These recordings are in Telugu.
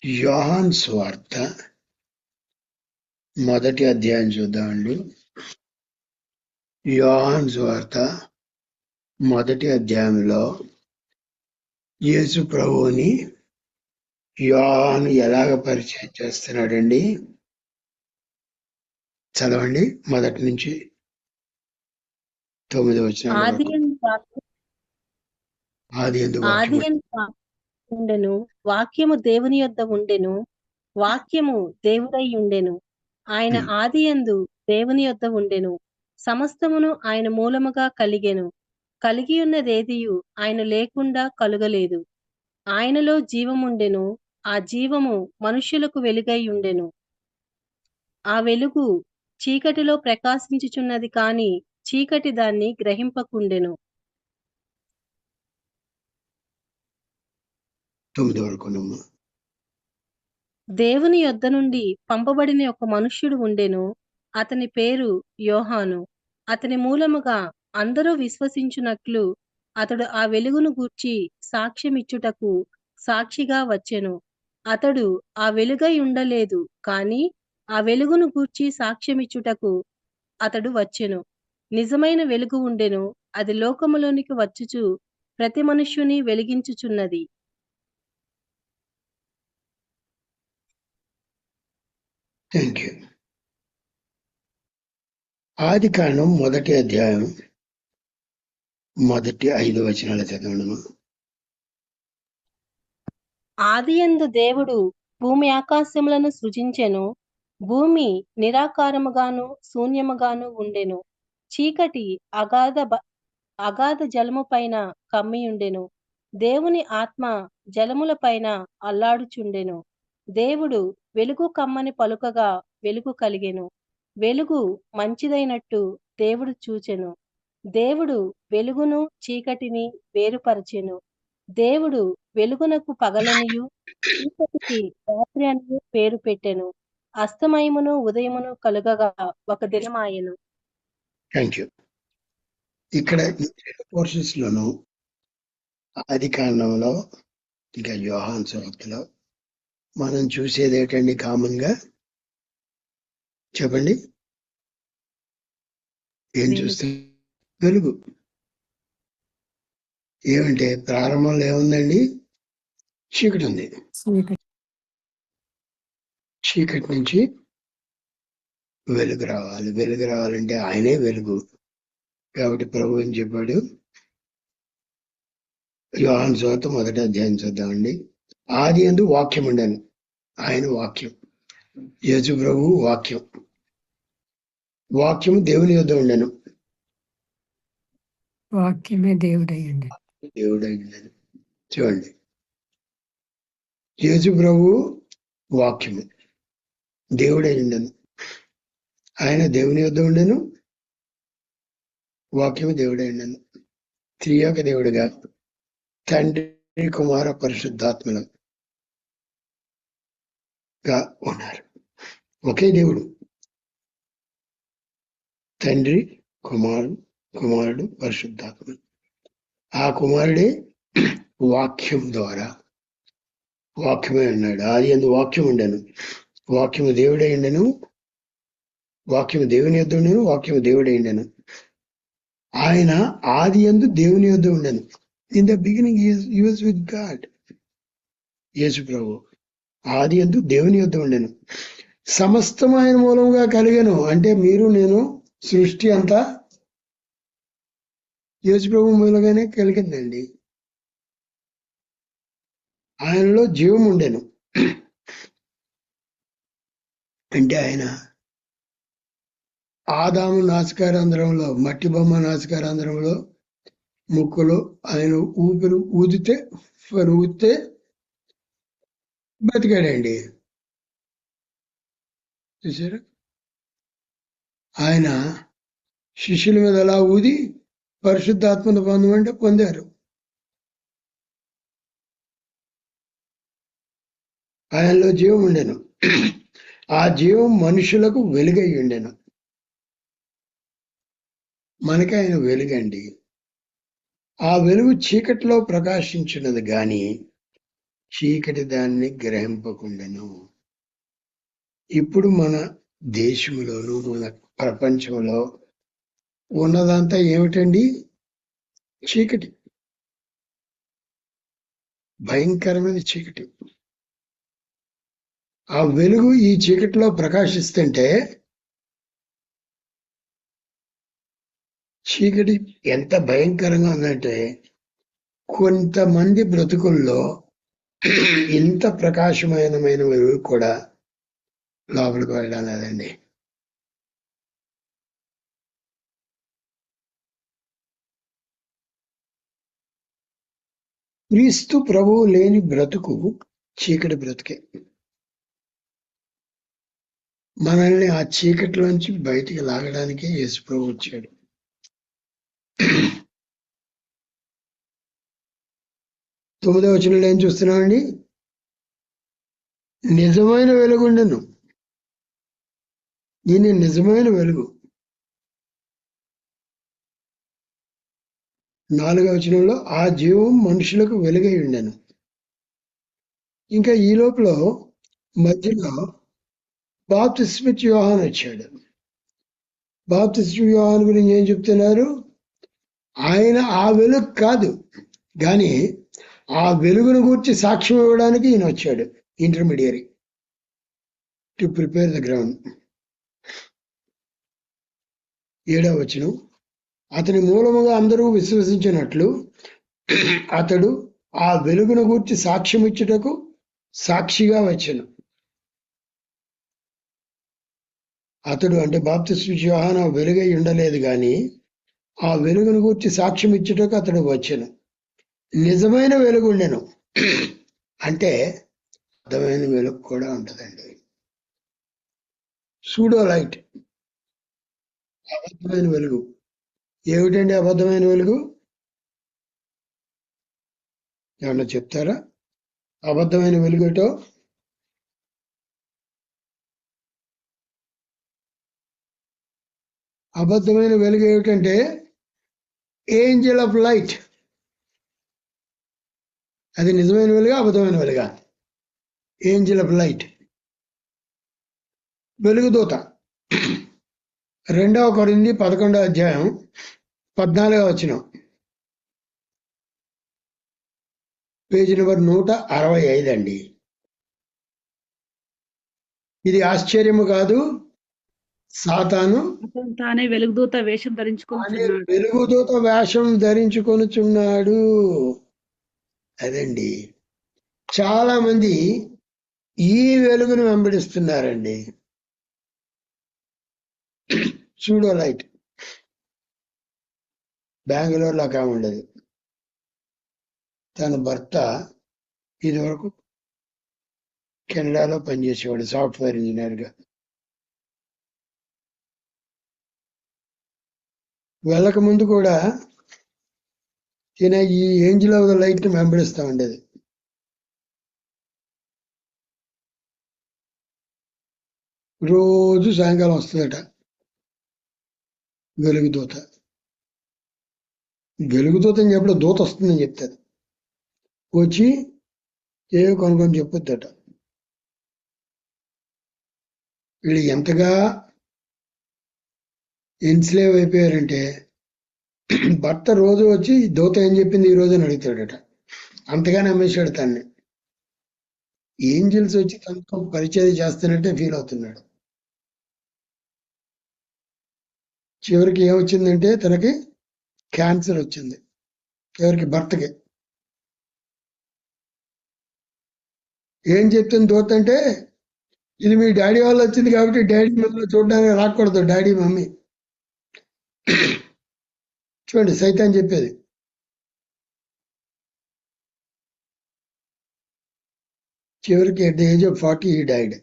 యోహాను సువార్త మొదటి అధ్యాయం చూద్దామండి. యోహాను సువార్త మొదటి అధ్యాయంలో యేసు ప్రభువుని యోహాను ఎలాగ పరిచయం చేస్తున్నాడండి? చదవండి మొదటి నుంచి 9 వచనాల వరకు. ఆదియందు వాక్యము ఉండెను, వాక్యము దేవుని యొద్ద ఉండెను, వాక్యము దేవుడై ఉండెను. ఆయన ఆదియందు దేవుని యొద్ద ఉండెను. సమస్తమును ఆయన మూలముగా కలిగెను. కలిగి ఉన్నదేదియు ఆయన లేకుండా కలుగలేదు. ఆయనలో జీవముండెను, ఆ జీవము మనుష్యులకు వెలుగై ఉండెను. ఆ వెలుగు చీకటిలో ప్రకాశించుచున్నది కాని చీకటి దాన్ని గ్రహింపకుండెను. 9 వరకునమ్మా. దేవుని యొద్ద నుండి పంపబడిన ఒక మనుష్యుడు ఉండెను. అతని పేరు యోహాను. అతని మూలముగా అందరూ విశ్వసించునట్లు అతడు ఆ వెలుగును గూర్చి సాక్ష్యమిచ్చుటకు సాక్షిగా వచ్చెను. అతడు ఆ వెలుగై ఉండలేదు, కాని ఆ వెలుగును గూర్చి సాక్ష్యమిచ్చుటకు అతడు వచ్చెను. నిజమైన వెలుగు ఉండెను. అది లోకములోనికి వచ్చుచు ప్రతి మనుష్యుని వెలిగించుచున్నది. Thank you. ఆది కాండం మొదటి అధ్యాయం మొదటి 5 వచనాలు చదవడము. ఆదియందు దేవుడు భూమి ఆకాశములను సృజించెను. భూమి నిరాకారముగాను శూన్యముగాను ఉండెను. చీకటి అగాధ జలము పైన కమ్మియుండెను. దేవుని ఆత్మ జలముల పైన అల్లాడుచుండెను. దేవుడు వెలుగు కమ్మని పలుకగా వెలుగు కలిగెను. వెలుగు మంచిదైనట్టు దేవుడు చూచెను. దేవుడు వెలుగును చీకటిని వేరుపరచెను. దేవుడు వెలుగునకు పగలనియు చీకటికి రాత్రి అనియు పేరు పెట్టెను. అస్తమయమును ఉదయమును కలుగగా ఒక దినమాయెను. Thank you. ఇక్కడ ఈ పోర్షన్స్ లోను ఆది కాండంలో ఇంకా యోహాను సువార్తలో మనం చూసేది ఏంటండి? కామన్ గా చెప్పండి. ఏం చూస్తే వెలుగు. ఏమంటే ప్రారంభంలో ఏముందండి? చీకటి ఉంది. చీకటి నుంచి వెలుగు రావాలి. వెలుగు రావాలంటే ఆయనే వెలుగు. కాబట్టి ప్రభు ఏం చెప్పాడు? యోహాను సువార్త మొదటి అధ్యాయం చూద్దామండి. ఆది యందు వాక్యం ఉండను. ఆయన వాక్యం. యేసు ప్రభు వాక్యం. వాక్యము దేవుని యొద్ద ఉండను. వాక్యమే దేవుడై ఉండెను. దేవుడై ఉండను. చూడండి, యేసు ప్రభు వాక్యము దేవుడై ఉండను. ఆయన దేవుని యొద్ద ఉండను. వాక్యము దేవుడై ఉండను. త్రియేక దేవుడిగా తండ్రి కుమార పరిశుద్ధాత్మలుగా ఉన్నారు. ఒకే దేవుడు, తండ్రి కుమారుడు పరిశుద్ధాత్మ. ఆ కుమారుడే వాక్యం ద్వారా వాక్యమే ఉన్నాడు. ఆది యందు వాక్యం ఉండను. వాక్యము దేవుడై ఉండను. వాక్యము దేవుని యొద్ద ఉండను. వాక్యము దేవుడై ఉండను. ఆయన ఆది యందు దేవుని యొద్ద ఉండను. In the beginning he was with God. Yesu ప్రభు ఆది యందు దేవుని యొద్ద ఉండను. సమస్తం ఆయన మూలంగా కలిగను. అంటే మీరు నేను సృష్టి అంతా యేసు ప్రభు మూలంగానే కలిగిందండి. ఆయనలో జీవం ఉండెను. అంటే ఆయన ఆదాము నాసికారంధ్రంలో, మట్టి బొమ్మ నాసికారంధ్రంలో ముక్కులో ఆయన ఊపిరి ఊదితే బతికాడండి. చూసారా? ఆయన శిష్యుల మీద అలా ఊది పరిశుద్ధాత్మను పొందమంటే పొందారు. ఆయనలో జీవం ఉండెను. ఆ జీవం మనుషులకు వెలుగై ఉండెను. మనకి ఆయన వెలుగండి. ఆ వెలుగు చీకటిలో ప్రకాశించినది గాని చీకటి దాన్ని గ్రహింపకుండెను. ఇప్పుడు మన దేశంలోను మన ప్రపంచంలో ఉన్నదంతా ఏమిటండి? చీకటి, భయంకరమైన చీకటి. ఆ వెలుగు ఈ చీకటిలో ప్రకాశిస్తుంటే చీకటి ఎంత భయంకరంగా ఉందంటే కొంతమంది బ్రతుకుల్లో ఇంత ప్రకాశమైన వెలుగు కూడా లోపలికి వెళ్ళడం లేదండి. క్రీస్తు ప్రభువు లేని బ్రతుకు చీకటి బ్రతుకే. మనల్ని ఆ చీకటిలోంచి బయటికి లాగడానికే యేసు ప్రభు వచ్చాడు. 9వ వచనంలో ఏం చూస్తున్నామండి? నిజమైన వెలుగుండెను. ఈయన నిజమైన వెలుగు. 4వ వచనంలో ఆ జీవం మనుషులకు వెలుగై ఉండెను. ఇంకా ఈ లోపల మధ్యలో బాప్తిస్మిచ్ యోహాను వచ్చాడు. బాప్తిస్మిచ్ యోహాను గురించి ఏం చెప్తున్నారు? ఆయన ఆ వెలుగు కాదు, కానీ ఆ వెలుగును గూర్చి సాక్ష్యం ఇవ్వడానికి ఈయన వచ్చాడు. Intermediary to prepare the ground. 7వ వచనం, అతని మూలముగా అందరూ విశ్వసించినట్లు అతడు ఆ వెలుగును గూర్చి సాక్ష్యం ఇచ్చుటకు సాక్షిగా వచ్చెను. అతడు అంటే బాప్తిస్మిచ్ యోహాను వెలుగై ఉండలేదు, కానీ ఆ వెలుగును గూర్చి సాక్ష్యం ఇచ్చుటకు అతడు వచ్చెను. నిజమైన వెలుగు ఉండెను అంటే అర్థమైన వెలుగు కూడా ఉంటుందండి. సూడో లైట్, అబద్ధమైన వెలుగు. ఏమిటండి అబద్ధమైన వెలుగు? ఏమన్నా చెప్తారా? అబద్ధమైన వెలుగుటో అబద్ధమైన వెలుగు ఏమిటంటే ఏంజల్ ఆఫ్ లైట్. అది నిజమైన వెలుగా అబద్ధమైన వెలుగా? ఏంజల్ ఆఫ్ లైట్, వెలుగుదూత. 2వ కొరింథీ 11వ అధ్యాయం 14వ వచనం, పేజీ నెంబర్ 165 అండి. ఇది ఆశ్చర్యము కాదు, సాతాను తానే వెలుగుదూత వేషం ధరించుకుంటున్నాడు. వెలుగుదూత వేషం ధరించుకొనుచున్నాడు. అదండి, చాలా మంది ఈ వెలుగును వెంబడిస్తున్నారండి. Pseudo light. బెంగళూరులో ఒక ఆమె ఉండేది. తన భర్త ఇదివరకు కెనడాలో పనిచేసేవాడు, సాఫ్ట్వేర్ ఇంజనీర్గా. వెళ్ళక ముందు కూడా ఈయన ఈ ఏంజిల్ ఆఫ్ ద లైట్ ని వెంబడిస్తూ ఉండేది. రోజు సాయంకాలం వస్తుందట వెలుగుదూత. వెలుగుదూత అని చెప్పడం దూత వస్తుందని చెప్తారు. వచ్చి ఏవో కొనుక్కొని చెప్పొద్దట. వీళ్ళు ఎంతగా ఎన్స్లేవ్ అయిపోయారంటే భర్త రోజు వచ్చి దూత ఏం చెప్పింది ఈ రోజు అని అడుగుతాడట. అంతగా నమ్మేశాడు తన్ని. ఏంజిల్స్ వచ్చి తనతో పరిచయం చేస్తున్నట్టే ఫీల్ అవుతున్నాడు. చివరికి ఏమొచ్చిందంటే తనకి క్యాన్సర్ వచ్చింది. ఎవరికి? భర్తకి. ఏం చెప్తుంది దూత అంటే, ఇది మీ డాడీ వల్ల వచ్చింది కాబట్టి డాడీ మమ్మల్ని చూడడానికి రాకూడదు, డాడీ మమ్మీ. చూడండి సైతాన్ చెప్పేది. చివరికి అట్ ద ఏజ్ ఆఫ్ 40 ఈ డైడ్,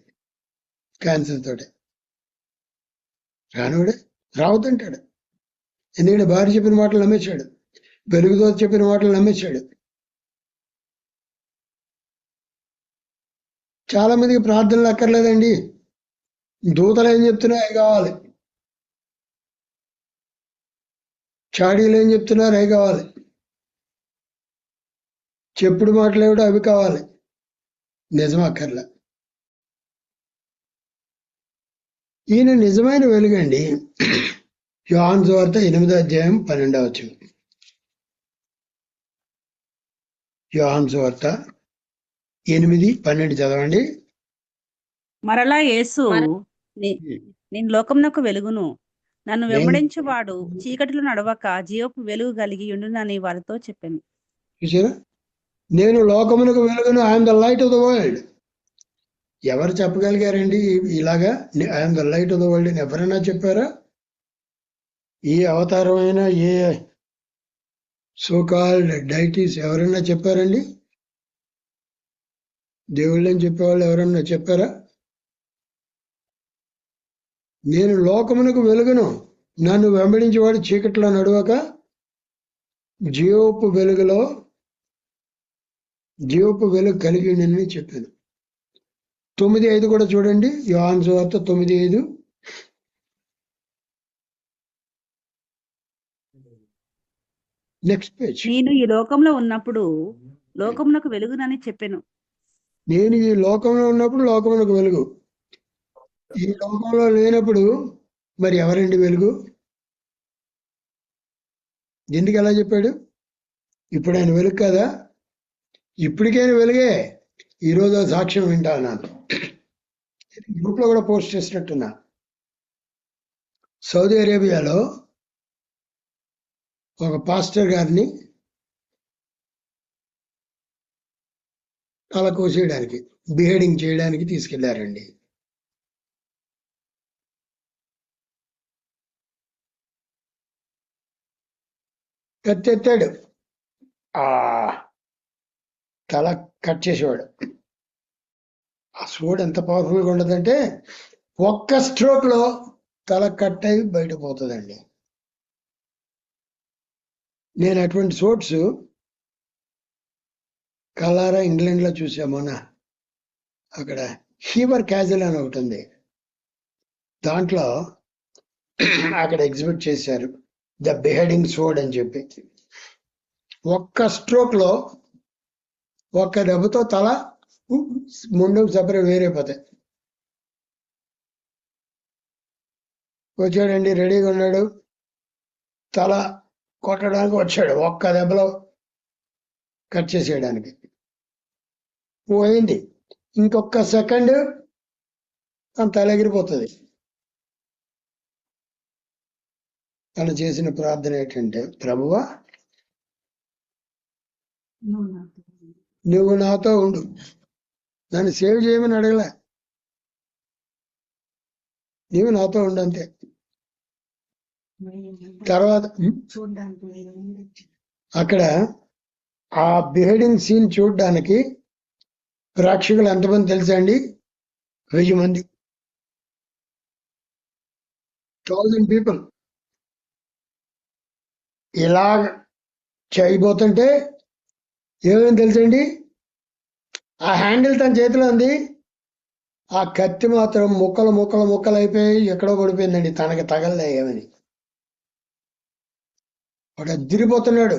క్యాన్సర్ తోటి. రానుడే రావద్దంటాడు. ఎందుకంటే భార్య చెప్పిన మాటలు నమ్మేశాడు, వెలుగుతో చెప్పిన మాటలు నమ్మేశాడు. చాలా మందికి ప్రార్థనలు అక్కర్లేదండి, దూతలు ఏం చెప్తున్నా అవి కావాలి, చాడీలు ఏం చెప్తున్నారు అవి కావాలి, చెప్పుడు మాటలు ఏమిటో అవి కావాలి. నిజం అక్కర్లా. ఈయన నిజమైన వెలుగండి. యోహాను సువార్త 8వ అధ్యాయం 12వ వచనం. యోహాను సువార్త 8:12 చదవండి. మరలా యేసు నే- నేను లోకమునకు వెలుగును, నన్ను వెంబడించువాడు చీకటిలో నడవక జీవపు వెలుగు కలిగి ఉండునని వారితో చెప్పాను. చూసారా, నేను లోకమునకు వెలుగును, I'm the light of the world. ఎవరు చెప్పగలిగారండి ఇలాగా I'm the light of the world అని? ఎవరైనా చెప్పారా? ఏ అవతారమైన ఏ సోకాల్డ్ డైటీస్ ఎవరైనా చెప్పారండి? దేవుళ్ళని చెప్పేవాళ్ళు ఎవరన్నా చెప్పారా? నేను లోకమునకు వెలుగును, నన్ను వెంబడించేవాడు చీకట్లో నడవక జీవపు వెలుగు కలిగి ఉండని చెప్పాను. 9:5 కూడా చూడండి. యోహాను సువార్త 9:5. Next page. నేను ఈ లోకంలో ఉన్నప్పుడు లోకమునకు వెలుగునని చెప్పాను. నేను ఈ లోకంలో ఉన్నప్పుడు లోకమునకు వెలుగు. ఈ లోకంలో లేనప్పుడు మరి ఎవరండి వెలుగు? ఎందుకు ఎలా చెప్పాడు? ఇప్పుడు ఆయన వెలుగు కదా. ఇప్పటికైనా వెలుగే. ఈరోజు సాక్ష్యం వింటాను. గ్రూప్ లో కూడా పోస్ట్ చేసినట్టున్నా. సౌదీ అరేబియాలో ఒక పాస్టర్ గారిని తల కోసేయడానికి, బిహేడింగ్ చేయడానికి తీసుకెళ్లారండి. కత్తెత్తాడు, ఆ తల కట్ చేసేవాడు. ఆ సూడ్ ఎంత పవర్ఫుల్గా ఉండదంటే ఒక్క స్ట్రోక్ లో తల కట్ అయి బయట పోతుందండి. నేను అటువంటి సోట్స్ కలారా ఇంగ్లాండ్ లో చూసామోనా. అక్కడ హీవర్ క్యాజల్ అని ఒకటి ఉంది. దాంట్లో అక్కడ ఎగ్జిబిట్ చేశారు ద బిహెడింగ్ సోడ్ అని చెప్పి. ఒక్క స్ట్రోక్ లో, ఒక్క దెబ్బతో తల ముందుకు సపరేట్ వేరైపోతాయి. వచ్చాడండి, రెడీగా ఉన్నాడు, తల కొట్టడానికి వచ్చాడు. ఒక్క దెబ్బలో కట్ చేసేయడానికి పోయింది. ఇంకొక సెకండ్ తన తల ఎగిరిపోతుంది. తను చేసిన ప్రార్థన ఏంటంటే, ప్రభువా నువ్వు నాతో ఉండు, నన్ను సేవ్ చేయమని అడగలే, నువ్వు నాతో ఉండు అంతే. తర్వాత అక్కడ ఆ బిహేడింగ్ సీన్ చూడడానికి ప్రేక్షకులు ఎంతమంది తెలుసా అండి? 1000 మంది, 1000 పీపుల్. ఇలా చేయబోతుంటే ఏమైంది తెలుసండి? ఆ హ్యాండిల్ తన చేతిలో ఉంది, ఆ కత్తి మాత్రం ముక్కలు అయిపోయి ఎక్కడో పడిపోయిందండి. తనకి తగలలే ఏమని. వాడు అదిరిపోతున్నాడు.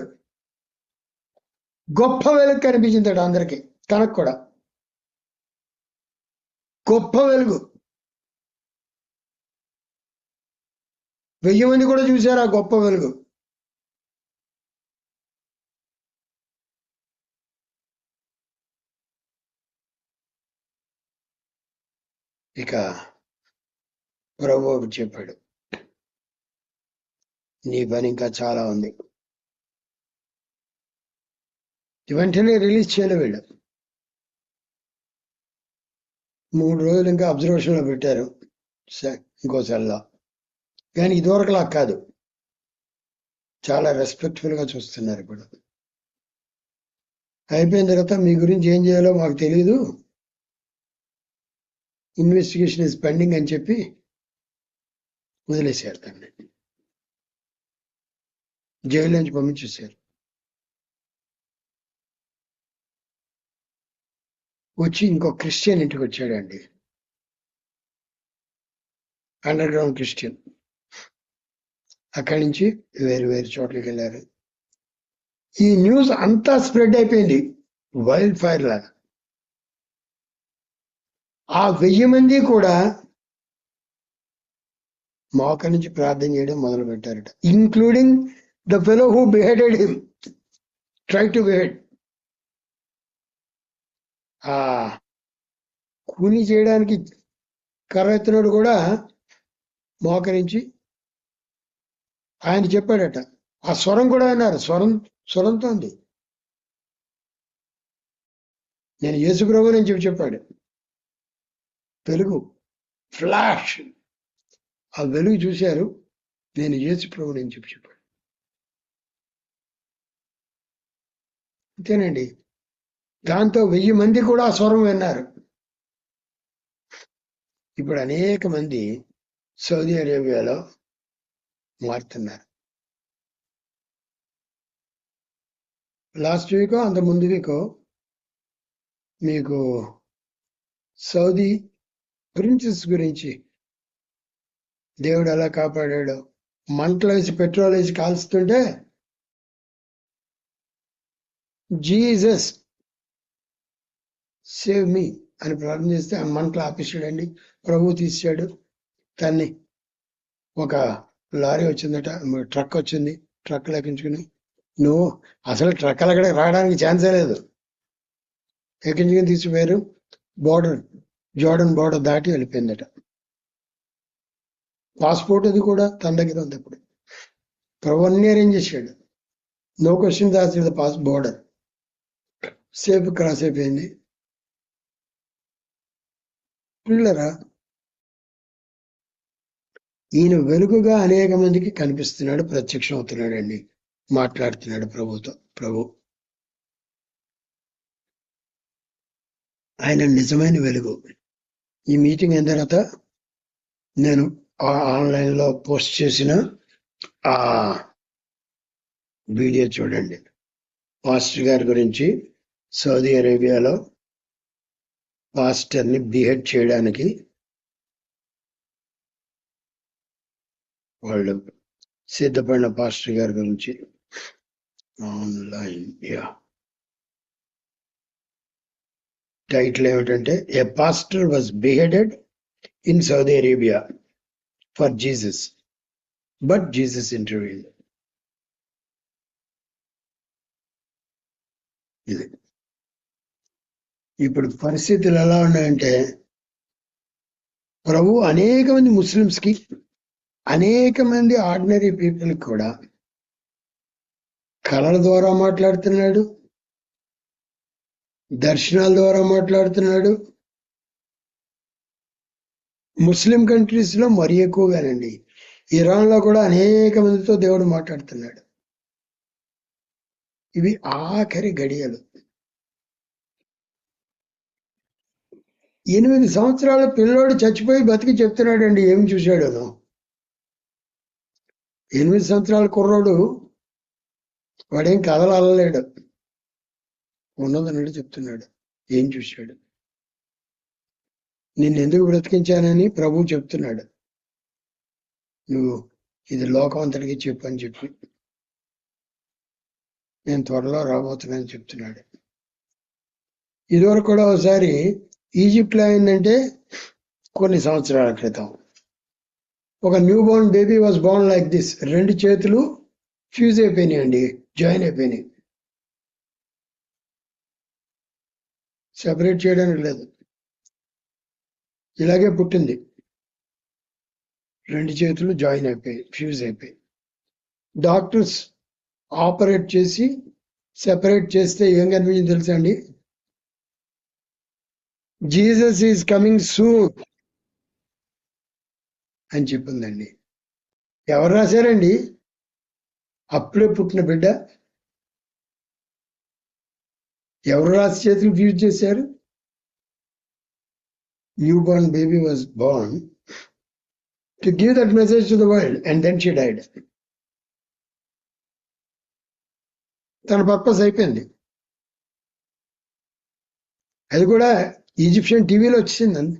గొప్ప వెలుగు కనిపించింది అందరికి, తనకు కూడా గొప్ప వెలుగు. 1000 మంది కూడా చూశారు ఆ గొప్ప వెలుగు. ఇక ప్రభువు చెప్పాడు, నీ పని ఇంకా చాలా ఉంది. వెంటనే రిలీజ్ చేయలే వీళ్ళు. 3 రోజులు ఇంకా అబ్జర్వేషన్ లో పెట్టారు ఇంకో సెల్లో. కానీ ఇదివరకులా కాదు, చాలా రెస్పెక్ట్ఫుల్ గా చూస్తున్నారు. ఇప్పుడు అయిపోయిన తర్వాత మీ గురించి ఏం చేయాలో మాకు తెలియదు, ఇన్వెస్టిగేషన్ ఇస్ పెండింగ్ అని చెప్పి వదిలేశారు. దాన్ని జైలు నుంచి పంపించేశారు. వచ్చి ఇంకో క్రిస్టియన్ ఇంటికి వచ్చాడండి, అండర్ గ్రౌండ్ క్రిస్టియన్. అక్కడి నుంచి వేరు వేరు చోట్లకి వెళ్ళారు. ఈ న్యూస్ అంతా స్ప్రెడ్ అయిపోయింది వైల్డ్ ఫైర్ లాగా. ఆ 1000 మంది కూడా మోకరించి ప్రార్థన చేయడం మొదలు పెట్టారట, including the fellow who beheaded him, try to behead. ఆ కూని చేయడానికి కర్ర ఎత్తినోడు కూడా మోకరించి ఆయన చెప్పాడట. ఆ స్వరం కూడా విన్నారు, స్వరంతో ఉంది, నేను యేసు ప్రభువు అని చెప్పాడు. వెలుగు ఫ్లాష్, ఆ వెలుగు చూశారు, నేను యేసు ప్రభువు అని చెప్పాడు. అంతేనండి. దాంతో 1000 మంది కూడా ఆ స్వరం విన్నారు. ఇప్పుడు అనేక మంది సౌదీ అరేబియాలో మారుతున్నారు. లాస్ట్ వీకో అంత ముందు వీకో మీకు సౌదీ ప్రిన్సెస్ గురించి దేవుడు ఎలా కాపాడాడో, మంటలు వేసి పెట్రోల్ వేసి కాల్స్తుంటే జీసస్ సేవ్ మీ అని ప్రార్థన చేస్తే ఆ మంటలు ఆపేసాడండి. ప్రభు తీసాడు. దాన్ని ఒక లారీ వచ్చిందట, ట్రక్ వచ్చింది, ట్రక్ లెక్కించుకుని, నువ్వు అసలు ట్రక్ అక్కడ రావడానికి ఛాన్సే లేదు, ఎక్కించుకుని తీసిపోయారు. జోర్డన్ బోర్డర్ దాటి వెళ్ళిపోయిందట. పాస్పోర్ట్ అది కూడా తన దగ్గర ఉంది. అప్పుడు ప్రభు అన్ని అరేంజ్ చేశాడు. No question asked the pass border. Safe cross అయిపోయింది. పిల్లరా, ఈయన వెలుగుగా అనేక మందికి కనిపిస్తున్నాడు, ప్రత్యక్షం అవుతున్నాడు అండి, మాట్లాడుతున్నాడు ప్రభుతో. ప్రభు ఆయన నిజమైన వెలుగు. ఈ మీటింగ్ అయిన తర్వాత నేను ఆన్లైన్లో పోస్ట్ చేసిన ఆ వీడియో చూడండి. పాస్టర్ గారి గురించి సౌదీ అరేబియాలో పాస్టర్ని బిహెడ్ చేయడానికి వాళ్ళు సిద్ధపడిన పాస్టర్ గారి గురించి ఆన్లైన్. టైటిల్ ఏమిటంటే, a pastor was beheaded in Saudi Arabia for Jesus, but Jesus interview. ఇది ఇప్పుడు పరిస్థితులు ఎలా ఉన్నాయంటే, ప్రభు అనేక మంది ముస్లిమ్స్ కి, అనేక మంది ఆర్డినరీ పీపుల్ కూడా కళల ద్వారా మాట్లాడుతున్నాడు, దర్శనాల ద్వారా మాట్లాడుతున్నాడు. ముస్లిం కంట్రీస్ లో మరీ ఎక్కువగానండి, ఇరాన్ లో కూడా అనేక మందితో దేవుడు మాట్లాడుతున్నాడు. ఇవి ఆఖరి గడియలు. 8 సంవత్సరాల పిల్లోడు చచ్చిపోయి బతికి చెప్తున్నాడండి ఏం చూశాడను. 8 సంవత్సరాల కుర్రోడు వాడేం కథలు అల్లలేడు, ఉన్నదన్నట్టు చెప్తున్నాడు ఏం చూశాడు. నిన్నెందుకు బ్రతికించానని ప్రభు చెప్తున్నాడు. నువ్వు ఇది లోకం అంతటికి చెప్పు అని చెప్పి, నేను త్వరలో రాబోతున్నానని చెప్తున్నాడు. ఇదివరకు కూడా ఒకసారి ఈజిప్ట్లో అయిందంటే, కొన్ని సంవత్సరాల క్రితం ఒక new Born baby was Born like this. 2 చేతులు ఫ్యూజ్ అయిపోయినాయి అండి, జాయిన్ అయిపోయినాయి, సెపరేట్ చేయడానికి లేదు, ఇలాగే పుట్టింది. 2 చేతులు జాయిన్ అయిపోయి ఫ్యూజ్ అయిపోయి, డాక్టర్స్ ఆపరేట్ చేసి సెపరేట్ చేస్తే ఏం కనిపించింది తెలుసా అండి? జీసస్ ఈజ్ కమింగ్ సూన్ అని చెప్పిందండి. ఎవరు రాశారండి? అప్పుడే పుట్టిన బిడ్డ. ఎవరు రాసి చేతులు ఫ్యూజ్ చేశారు? Newborn baby was born to give that message to the world and then she died. తన పర్పస్ అయిపోయింది. అది కూడా ఈజిప్షియన్ టీవీలో వచ్చిందండి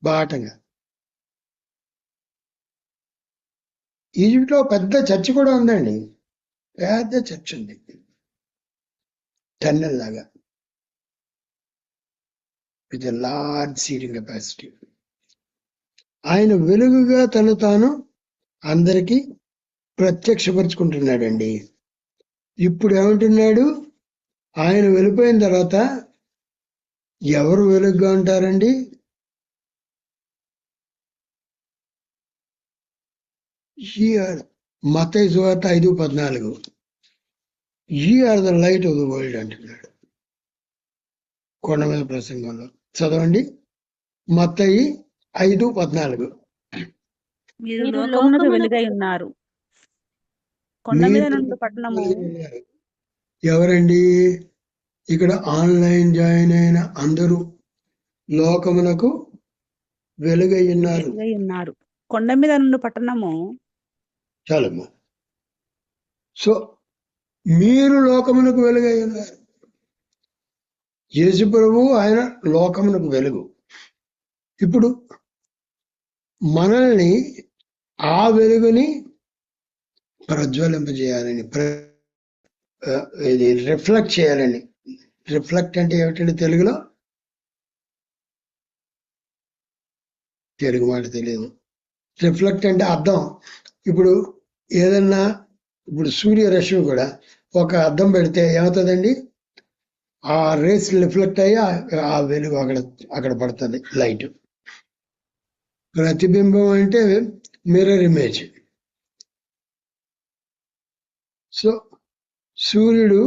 బాటంగా. ఈజిప్ట్లో పెద్ద చర్చ్ కూడా ఉందండి, పెద్ద చర్చ్ ఉంది, టన్నెల్ లాగా. With a large seating capacity. ఆయన వెలుగుగా తను తాను అందరికీ ప్రత్యక్షపరుచుకుంటున్నాడండి. ఇప్పుడు ఏమంటున్నాడు? ఆయన వెళ్ళిపోయిన తర్వాత ఎవరు వెలుగుగా ఉంటారండి? మత్తయి సువార్త 5:14 ye are the light of the world అంటున్నాడు కొండ మీద ప్రసంగంలో. చదవండి, మత్తయి 5:14. మీరు లోకమునకు వెలుగై ఉన్నారు. కొండ మీద నుండి పట్టణము. ఎవరండి? ఇక్కడ ఆన్లైన్ జాయిన్ అయిన అందరూ లోకమునకు వెలుగై ఉన్నారు. కొండ మీద నుండి పట్టణము. చాలమ్మా. సో మీరు లోకమునకు వెలుగై ఉన్నారు. యేసు ప్రభువు ఆయన లోకమునకు వెలుగు. ఇప్పుడు మనల్ని ఆ వెలుగుని ప్రజ్వలింపజేయాలని, ఇది రిఫ్లెక్ట్ చేయాలని. రిఫ్లెక్ట్ అంటే ఏమిటండి తెలుగులో? తెలుగు మాట తెలియదు. రిఫ్లెక్ట్ అంటే అద్దం. ఇప్పుడు ఏదన్నా, ఇప్పుడు సూర్యరశ్మి కూడా ఒక అద్దం పెడితే ఏమవుతుందండి? ఆ రేస్ రిఫ్లెక్ట్ అయ్యి ఆ వెలుగు అక్కడ పడుతుంది, లైట్. ప్రతిబింబం అంటే మిర్రర్ ఇమేజ్. సో సూర్యుడు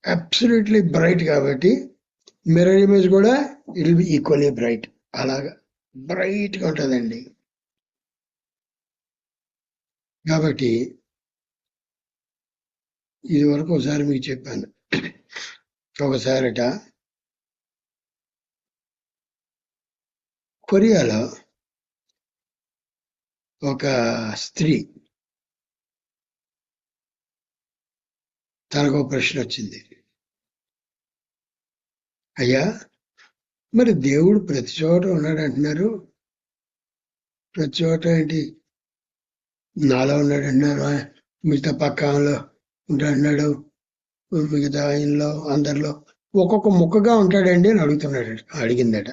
అబ్సల్యూట్లీ బ్రైట్ కాబట్టి మిర్రర్ ఇమేజ్ కూడా it will be equally bright. అలాగా బ్రైట్గా ఉంటుందండి. కాబట్టి ఇది వరకు ఒకసారి మీకు చెప్పాను. ఒకసారట కొరియాలో ఒక స్త్రీ, తనకు ఒక ప్రశ్న వచ్చింది. అయ్యా, మరి దేవుడు ప్రతి చోట ఉన్నాడు అంటున్నారు, ప్రతి చోట ఏంటి నాలో ఉన్నాడు అంటున్నారు, మిగతా పక్కలో ఉంటాడు, మిగతా ఆయనలో అందరిలో ఒక్కొక్క ముక్కగా ఉంటాడండి అని అడిగిందట.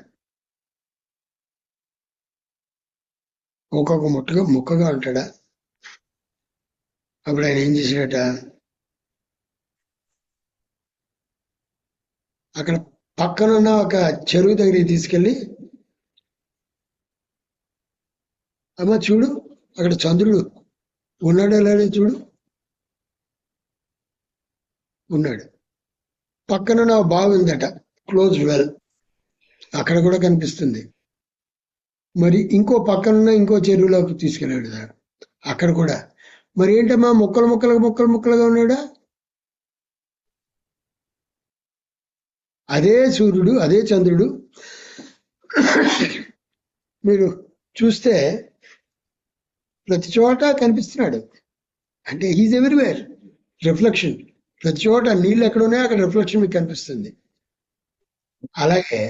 ఒక్కొక్క ముక్కగా ఉంటాడా? అప్పుడు ఆయన ఏం చేశాడట? అక్కడ పక్కనున్న ఒక చెరువు దగ్గరికి తీసుకెళ్ళి, అమ్మ చూడు అక్కడ చంద్రుడు ఉన్నాడో లేదో చూడు. ఉన్నాడు. పక్కన బావి ఉందట, క్లోజ్ వెల్, అక్కడ కూడా కనిపిస్తుంది. మరి ఇంకో పక్కనున్న ఇంకో చెరువులోకి తీసుకెళ్ళాడు, అక్కడ కూడా. మరి ఏంటమ్మా ముక్కలుగా ఉన్నాడా? అదే సూర్యుడు, అదే చంద్రుడు మీరు చూస్తే ప్రతి చోట కనిపిస్తున్నాడు. అంటే హీజ్ ఎవ్రీవేర్. రిఫ్లెక్షన్ ప్రతి చోట. నీళ్ళు ఎక్కడ ఉన్నాయో అక్కడ రిఫ్లెక్షన్ మీకు కనిపిస్తుంది. అలాగే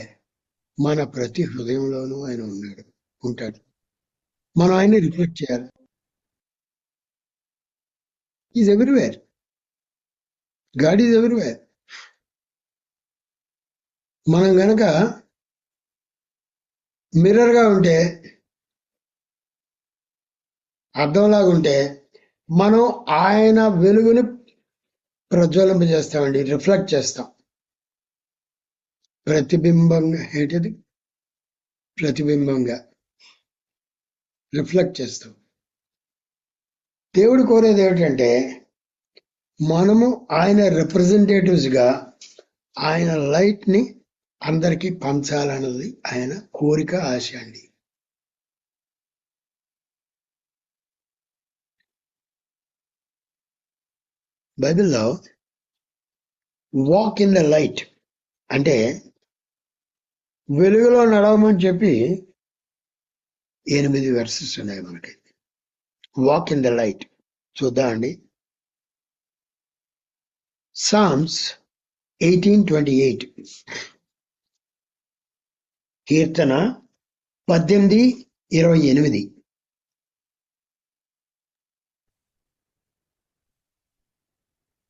మన ప్రతి హృదయంలోనూ ఆయన ఉంటాడు. మనం ఆయన్ని రిఫ్లెక్ట్ చేయాలి. Is everywhere. God is everywhere. మనం గనక మిర్రర్గా ఉంటే, అర్థంలాగా ఉంటే, మనం ఆయన వెలుగుని ప్రజ్వలింపజేస్తామండి, రిఫ్లెక్ట్ చేస్తాం. ప్రతిబింబంగా రిఫ్లెక్ట్ చేస్తాం. దేవుడు కోరేది ఏమిటంటే మనము ఆయన రిప్రజెంటేటివ్స్ గా ఆయన లైట్ ని అందరికీ పంచాలన్నది ఆయన కోరిక, ఆశ అండి. బైబిల్లో వాక్ ఇన్ ద లైట్ అంటే వెలుగులో నడవమని చెప్పి 8 వెర్సెస్ ఉన్నాయి మనకి. వాక్ ఇన్ ద లైట్ చూద్దామండి. సామ్స్ 18:28, కీర్తన 18:28.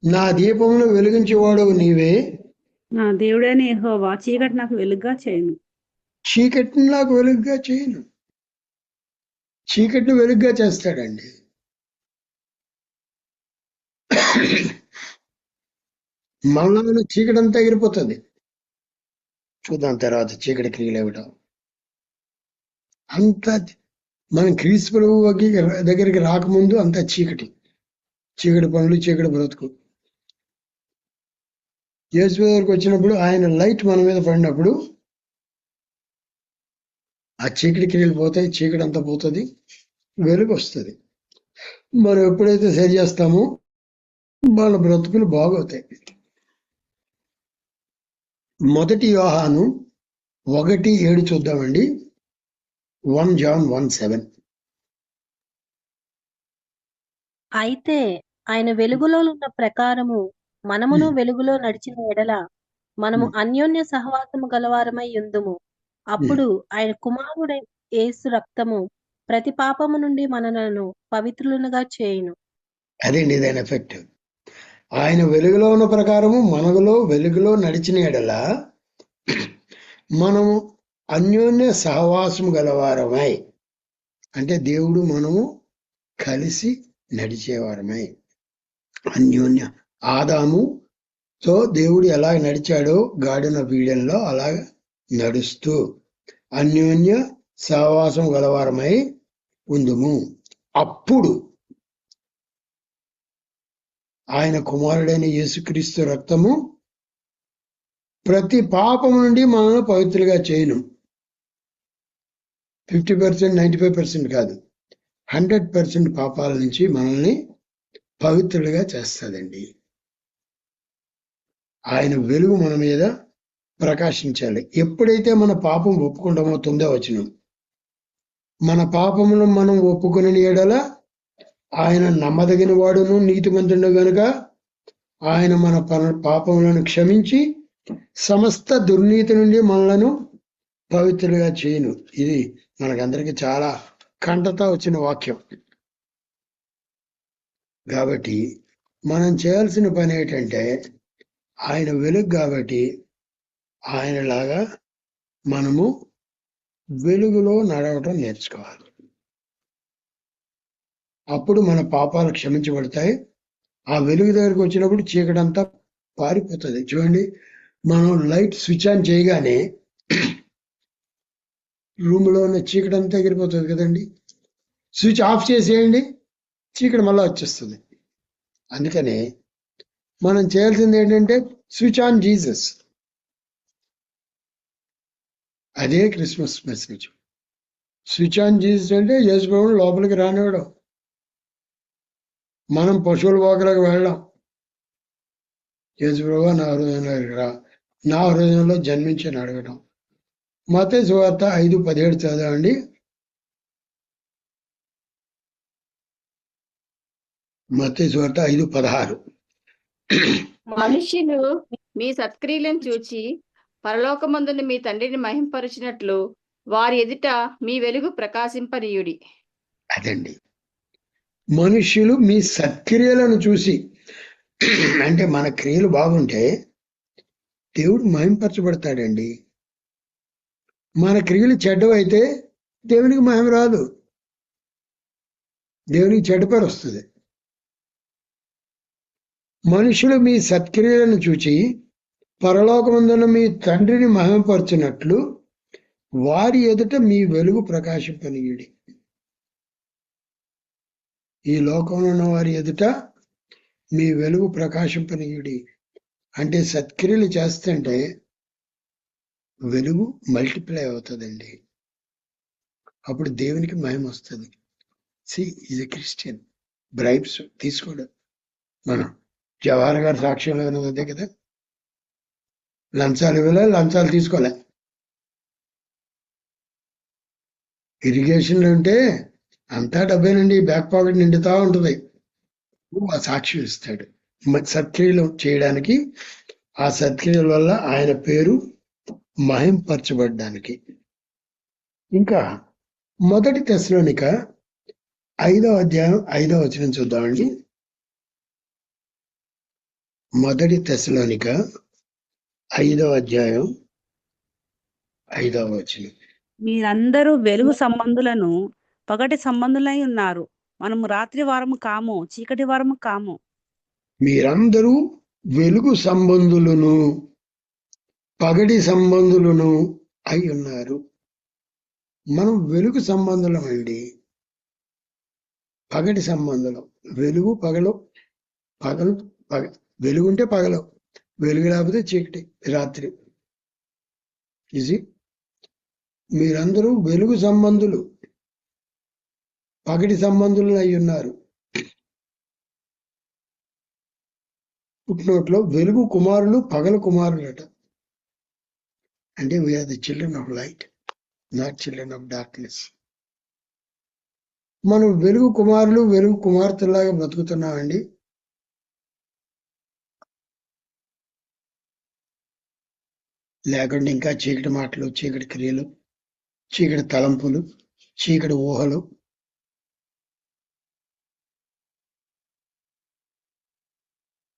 నా దీపమును వెలిగించేవాడు నీవే, నా దేవుడైన యెహోవా చీకటి నాకు వెలుగుగా చేయను. చీకటిని నాకు వెలుగుగా చేయను. చీకటిని వెలుగుగా చేస్తాడండి. మనలో చీకటి అంతా ఎగిరిపోతుంది. చూద్దాం తర్వాత చీకటి క్రియలు ఏమిటో. అంత మనం క్రీస్తు ప్రభువు దగ్గరికి రాకముందు అంత చీకటి పనులు, చీకటి బ్రతుకు. యేసు దగ్గరికి వచ్చినప్పుడు ఆయన లైట్ మన మీద పడినప్పుడు ఆ చీకటి క్రియలు పోతాయి, చీకటి అంతా పోతుంది, వెలుగు వస్తుంది. మనం ఎప్పుడైతే సరి చేస్తామో వాళ్ళ బ్రతుకులు బాగవుతాయి. 1 యోహాను 1:7 చూద్దామండి. 1 John 1:7. అయితే ఆయన వెలుగులో ఉన్న ప్రకారము మనమును వెలుగులో నడిచిన ఎడల మనము అన్యోన్య సహవాసము గలవారమై యుందుము. అప్పుడు ఆయన కుమారుడై యేసు రక్తము ప్రతి పాపము నుండి మనలను పవిత్రులనుగా చేయును. అదేండి ఇదైన ఎఫెక్ట్. ఆయన వెలుగులో ఉన్న ప్రకారము మనలో వెలుగులో నడిచిన ఎడల మనము అన్యోన్య సహవాసము గలవారమై, అంటే దేవుడు మనము కలిసి నడిచేవారమై. అన్యోన్య ఆదాముతో దేవుడు ఎలా నడిచాడో గార్డెన్ ఆఫ్ ఈడెన్లో అలాగ నడుస్తూ అన్యోన్య సహవాసం గలవారమై ఉందుము. అప్పుడు ఆయన కుమారుడైన యేసుక్రీస్తు రక్తము ప్రతి పాపము నుండి మనల్ని పవిత్రులుగా చేయను. 50%, 95% కాదు, 100% పాపాల నుంచి మనల్ని పవిత్రులుగా చేస్తుందండి. ఆయన వెలుగు మన మీద ప్రకాశించాలి. ఎప్పుడైతే మన పాపం ఒప్పుకుంటామో 9వ వచనం, మన పాపమును మనం ఒప్పుకుని ఎడల ఆయన నమ్మదగిన వాడును నీతిమంతుడు గనుక ఆయన మన పాపములను క్షమించి సమస్త దుర్నీతి నుండి మనలను పవిత్రులుగా చేయను. ఇది మనకందరికి చాలా కంటతో వచ్చిన వాక్యం. కాబట్టి మనం చేయాల్సిన పని ఏంటంటే ఆయన వెలుగు కాబట్టి ఆయనలాగా మనము వెలుగులో నడవటం నేర్చుకోవాలి. అప్పుడు మన పాపాలు క్షమించబడతాయి. ఆ వెలుగు దగ్గరికి వచ్చినప్పుడు చీకటంతా పారిపోతుంది. చూడండి, మనం లైట్ స్విచ్ ఆన్ చేయగానే రూమ్లో ఉన్న చీకటి అంతా ఎగిరిపోతుంది కదండి. స్విచ్ ఆఫ్ చేసేయండి, చీకటి మళ్ళీ వచ్చేస్తుంది. అందుకనే మనం చేయాల్సింది ఏంటంటే స్విచ్ ఆన్ జీసస్. అదే Christmas message. Switch on Jesus అంటే యేసు ప్రభువుని లోపలికి రానివ్వడం. మనం పశువుల వాకలకు వెళ్ళడం. యేసు ప్రభువా నా హృదయంలోకి రా, నా హృదయంలో జన్మించని అడగడం. మత్తయి సువార్త 5:17 చదవండి. మత్తయి సువార్త 5:16. మనుష్యులు మీ సత్క్రియలను చూచి పరలోకమందున మీ తండ్రిని మహింపరిచినట్లు వారి ఎదుట మీ వెలుగు ప్రకాశింపనీయుడి. అదండి, మనుష్యులు మీ సత్క్రియలను చూసి, అంటే మన క్రియలు బాగుంటే దేవుడు మహింపరచబడతాడండి. మన క్రియలు చెడ్డవైతే దేవునికి మహిమ రాదు, దేవునికి చెడ్డ పేరు వస్తుంది. మనుషులు మీ సత్క్రియలను చూచి పరలోకమందున మీ తండ్రిని మహిమపరచినట్లు వారి ఎదుట మీ వెలుగు ప్రకాశింపనీయుడి. ఈ లోకంలో ఉన్న వారి ఎదుట మీ వెలుగు ప్రకాశింపనీయుడి. అంటే సత్క్రియలు చేస్తుంటే వెలుగు మల్టిప్లై అవుతుందండి. అప్పుడు దేవునికి మహిమ వస్తుంది. Is a Christian. బ్రైబ్స్ తీసుకోవడం, మనం జవహర్ గారి సాక్ష్యంలో ఉన్నదే కదా, లంచాలు ఇవ్వలే, లంచాలు తీసుకోలే. ఇరిగేషన్లు ఉంటే అంతా డబ్బేనండి, బ్యాక్ పాకెట్ నిండుతా ఉంటుంది. ఆ సాక్ష్యం ఇస్తాడు సత్క్రియలు చేయడానికి. ఆ సత్క్రియల వల్ల ఆయన పేరు మహింపరచబడ్డానికి. ఇంకా 1 తెస్సలోనిక 5వ అధ్యాయం 5వ వచనం చూద్దామండి. 1 తెస్సలోనిక 5వ అధ్యాయం 5వ వచనం. మీరందరూ వెలుగు సంబంధులను పగటి సంబంధులై ఉన్నారు. మనము రాత్రి వారము కాము, చీకటి వారము కాము. మీరందరూ వెలుగు సంబంధులను పగటి సంబంధులను అయి ఉన్నారు. మనం వెలుగు సంబంధులం అండి, పగటి సంబంధులం. వెలుగు పగలు, పగలు వెలుగుంటే పగలు, వెలుగు లేకపోతే చీకటి రాత్రి. ఇది మీరందరూ వెలుగు సంబంధులు పగటి సంబంధులు అయి ఉన్నారు. పుట్టినోట్లో వెలుగు కుమారులు పగలు కుమారులట. అంటే we are the children of light, not children of darkness. మనం వెలుగు కుమారులు వెలుగు కుమార్తెలాగా బ్రతుకుతున్నామండి. లేకుంటే ఇంకా చీకటి మాటలు, చీకటి క్రియలు, చీకటి తలంపులు, చీకటి ఊహలు.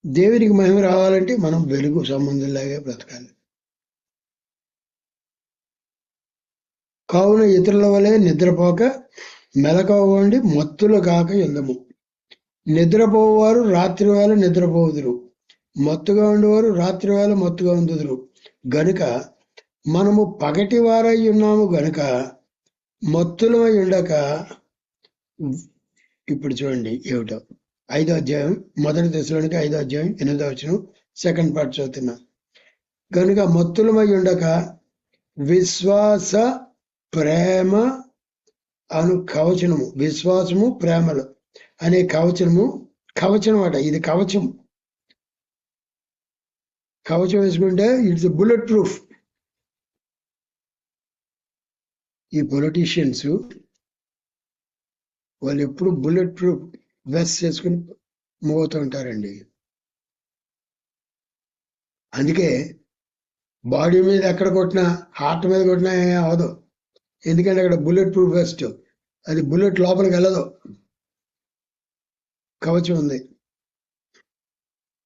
దేవునికి మహిమ రావాలంటే మనం వెలుగు సంబంధుల్లాగే బ్రతకాలి. కావున ఇతరుల వలె నిద్రపోక మెలకువగా మత్తులు కాక యుందము. నిద్రపోవారు రాత్రి వేళ నిద్రపోదురు, మత్తుగా ఉండేవారు రాత్రి వేళ మత్తుగా ఉందుదురు. గనుక మనము పగటి వారై ఉన్నాము గనుక మత్తులమై ఉండక. ఇప్పుడు చూడండి ఏమిటో 5వ అధ్యాయం 1 దశలోనికి 5వ అధ్యాయం 8వ వచనం సెకండ్ పార్ట్ చదువుతున్నా. కనుక మత్తులమై ఉండక విశ్వాస ప్రేమ అను కవచనము, విశ్వాసము ప్రేమలు అనే కవచనము, కవచం అట, ఇది కవచం. కవచం వేసుకుంటే ఇట్స్ బుల్లెట్ ప్రూఫ్. ఈ పొలిటీషియన్స్ వాళ్ళు ఎప్పుడు బుల్లెట్ ప్రూఫ్ వెస్ట్ చేసుకుని మోగుతూ ఉంటారండి. అందుకే బాడీ మీద ఎక్కడ కొట్టినా, హార్ట్ మీద కొట్టినా ఏం అవదు. ఎందుకంటే అక్కడ బుల్లెట్ ప్రూఫ్ వెస్ట్, అది బుల్లెట్ లోపలికి వెళ్ళదు, కవచం ఉంది.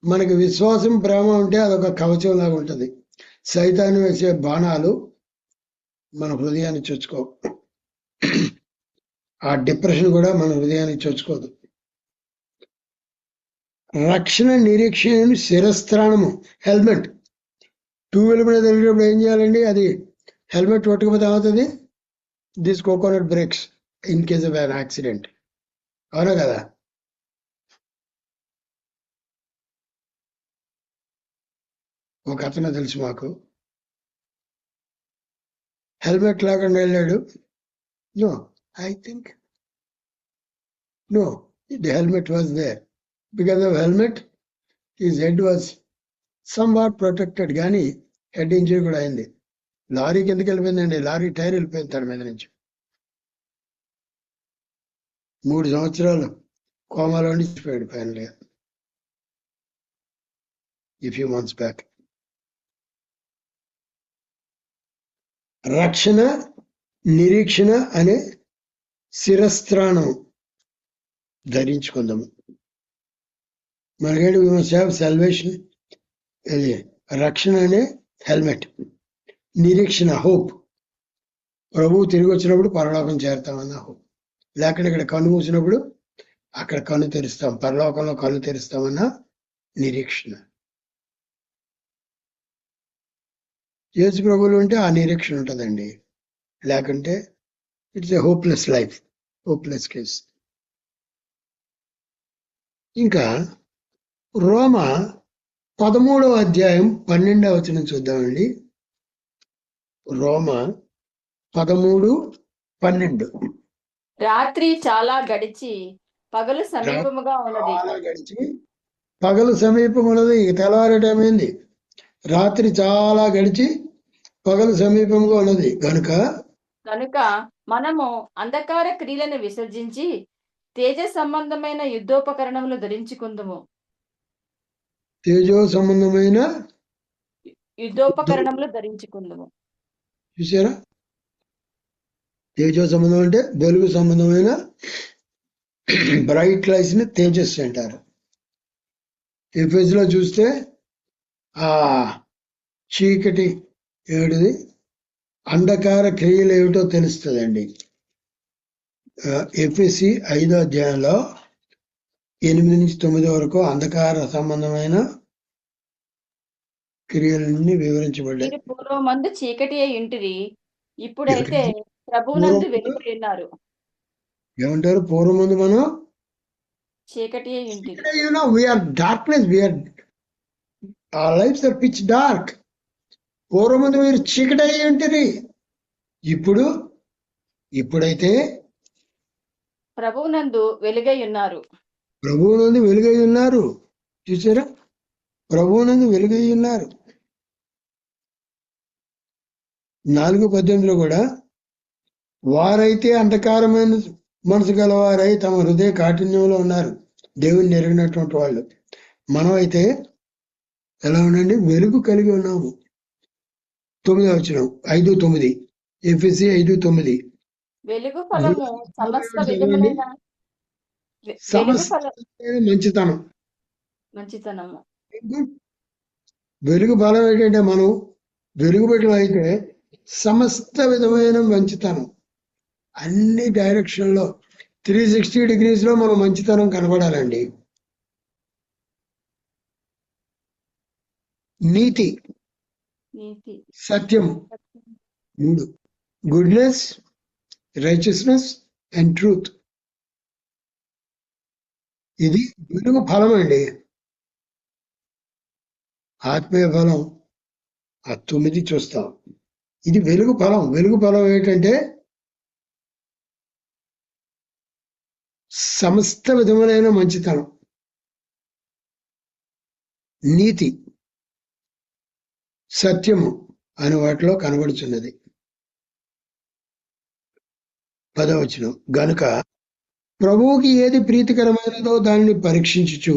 మనకి విశ్వాసం ప్రేమ ఉంటే అదొక కవచం లాగా ఉంటుంది. సైతాన్ని వేసే బాణాలు మన హృదయాన్ని చొచ్చుకో. ఆ డిప్రెషన్ కూడా మన హృదయాన్ని చొచ్చుకోదు. రక్షణ నిరీక్షణ శిరస్త్రాణము, హెల్మెట్. 2 వీలర్ మీద వెళ్ళినప్పుడు ఏం చేయాలండి? అది హెల్మెట్ పట్టుకపోతే ఏమవుతుంది? This coconut breaks in case of an accident. అవునా కదా? ఒక అతను తెలుసు మాకు, హెల్మెట్ లేకుండా వెళ్ళాడు. No, I think no, the helmet was there. Because of helmet his head was somewhat protected, కానీ హెడ్ ఇంజరీ కూడా అయింది. లారీకి ఎందుకు వెళ్ళిపోయిందండి? లారీ టైర్ వెళ్ళిపోయింది తన మీద నుంచి. 3 సంవత్సరాలు కోమాలో ఉండిపోయాడు ఫైనల్గా, ఈ ఫ్యూ మంత్స్ బ్యాక్. రక్షణ నిరీక్షణ అనే శిరస్త్రాణం ధరించుకుందాము. మనకంటే వి మస్ట్ హ్యావ్ సాల్వేషన్. అది రక్షణ అనే హెల్మెట్, నిరీక్షణ హోప్. ప్రభువు తిరిగి వచ్చినప్పుడు పరలోకం చేరుతామన్న హోప్. లేకపోతే ఇక్కడ కన్ను మూసినప్పుడు అక్కడ కన్ను తెరుస్తాం, పరలోకంలో కన్ను తెరుస్తామన్న నిరీక్షణ. యేసు ప్రభువులు ఉంటే ఆ నిరీక్షణ ఉంటుందండి. లేకుంటే it's a hopeless life, hopeless case. ఇంకా రోమ 13వ అధ్యాయం 12వ వచనం చూద్దామండి. రోమ 13:12. రాత్రి చాలా గడిచి పగలు సమీపముగా ఉన్నది. చాలా గడిచి పగలు సమీపం ఉన్నది. తెల్లవారే టైం అయింది. రాత్రి చాలా గడిచి పగలు సమీపంగా ఉన్నది. కనుక మనము అంధకార క్రియలను విసర్జించి తేజ సంబంధమైన యుద్ధోపకరణములు ధరించుకుందుము. తేజో సంబంధమైన యుద్ధోపకరణములు ధరించుకుందుము. చూసారా? తేజో సంబంధం అంటే వెలుగు సంబంధమైన బ్రైట్ లైట్స్ ని తేజస్సు అంటారు. ఎఫెసులో చూస్తే ఆ చీకటి ఏడుది అంధకార క్రియలు ఏమిటో తెలుస్తుందండి. ఎఫెసీ 5వ అధ్యాయంలో 8-9 వరకు అంధకార సంబంధమైన క్రియలన్నీ వివరించబడ్డాయి. మీరు పూర్వమందు చీకటి అయి ఉంటిరి, ఇప్పుడైతే ప్రభువునందు వెలుగు ఉన్నారు. ఏమంటారు? పూర్వముందు మనం చీకటి అయి ఉంటిరి. We're darkness, our lives are pitch dark. పూర్వముందు మీరు చీకటి అయి ఉంటుంది, ఇప్పుడైతే ప్రభువునందు వెలుగై ఉన్నారు. ప్రభువునందు వెలుగై ఉన్నారు. చూసారా? ప్రభువునందు వెలుగై ఉన్నారు. 4:18 కూడా వారైతే అంధకారమైన మనసు గలవారై తమ హృదయ కాఠిన్యంలో ఉన్నారు, దేవుని ఎరిగినటువంటి వాళ్ళు. మనం అయితే ఎలా ఉండండి? వెలుగు కలిగి ఉన్నాము. 9వ వచనం 5:9 ఎఫెసీ 5:9 వెలుగు ఫలము సమస్త విధములైన మంచితనము. వెలుగు ఫలం ఏంటంటే మనం వెలుగు పెట్టడం అయితే సమస్త విధమైన మంచితనం, అన్ని డైరెక్షన్ లో 360 degrees లో మనం మంచితనం కనబడాలండి. నీతి, సత్యం, 3 గుడ్నెస్, రైచియస్నెస్ అండ్ ట్రూత్. ఇది వెలుగు ఫలం అండి. ఆత్మీయ ఫలం 9 చూస్తాం. ఇది వెలుగు ఫలం. వెలుగు ఫలం ఏంటంటే సమస్త విధములైన మంచితనం, నీతి, సత్యము అని వాటిలో కనబడుచున్నది. 10వ వచనం గనుక ప్రభువుకి ఏది ప్రీతికరమైనదో దానిని పరీక్షించుచు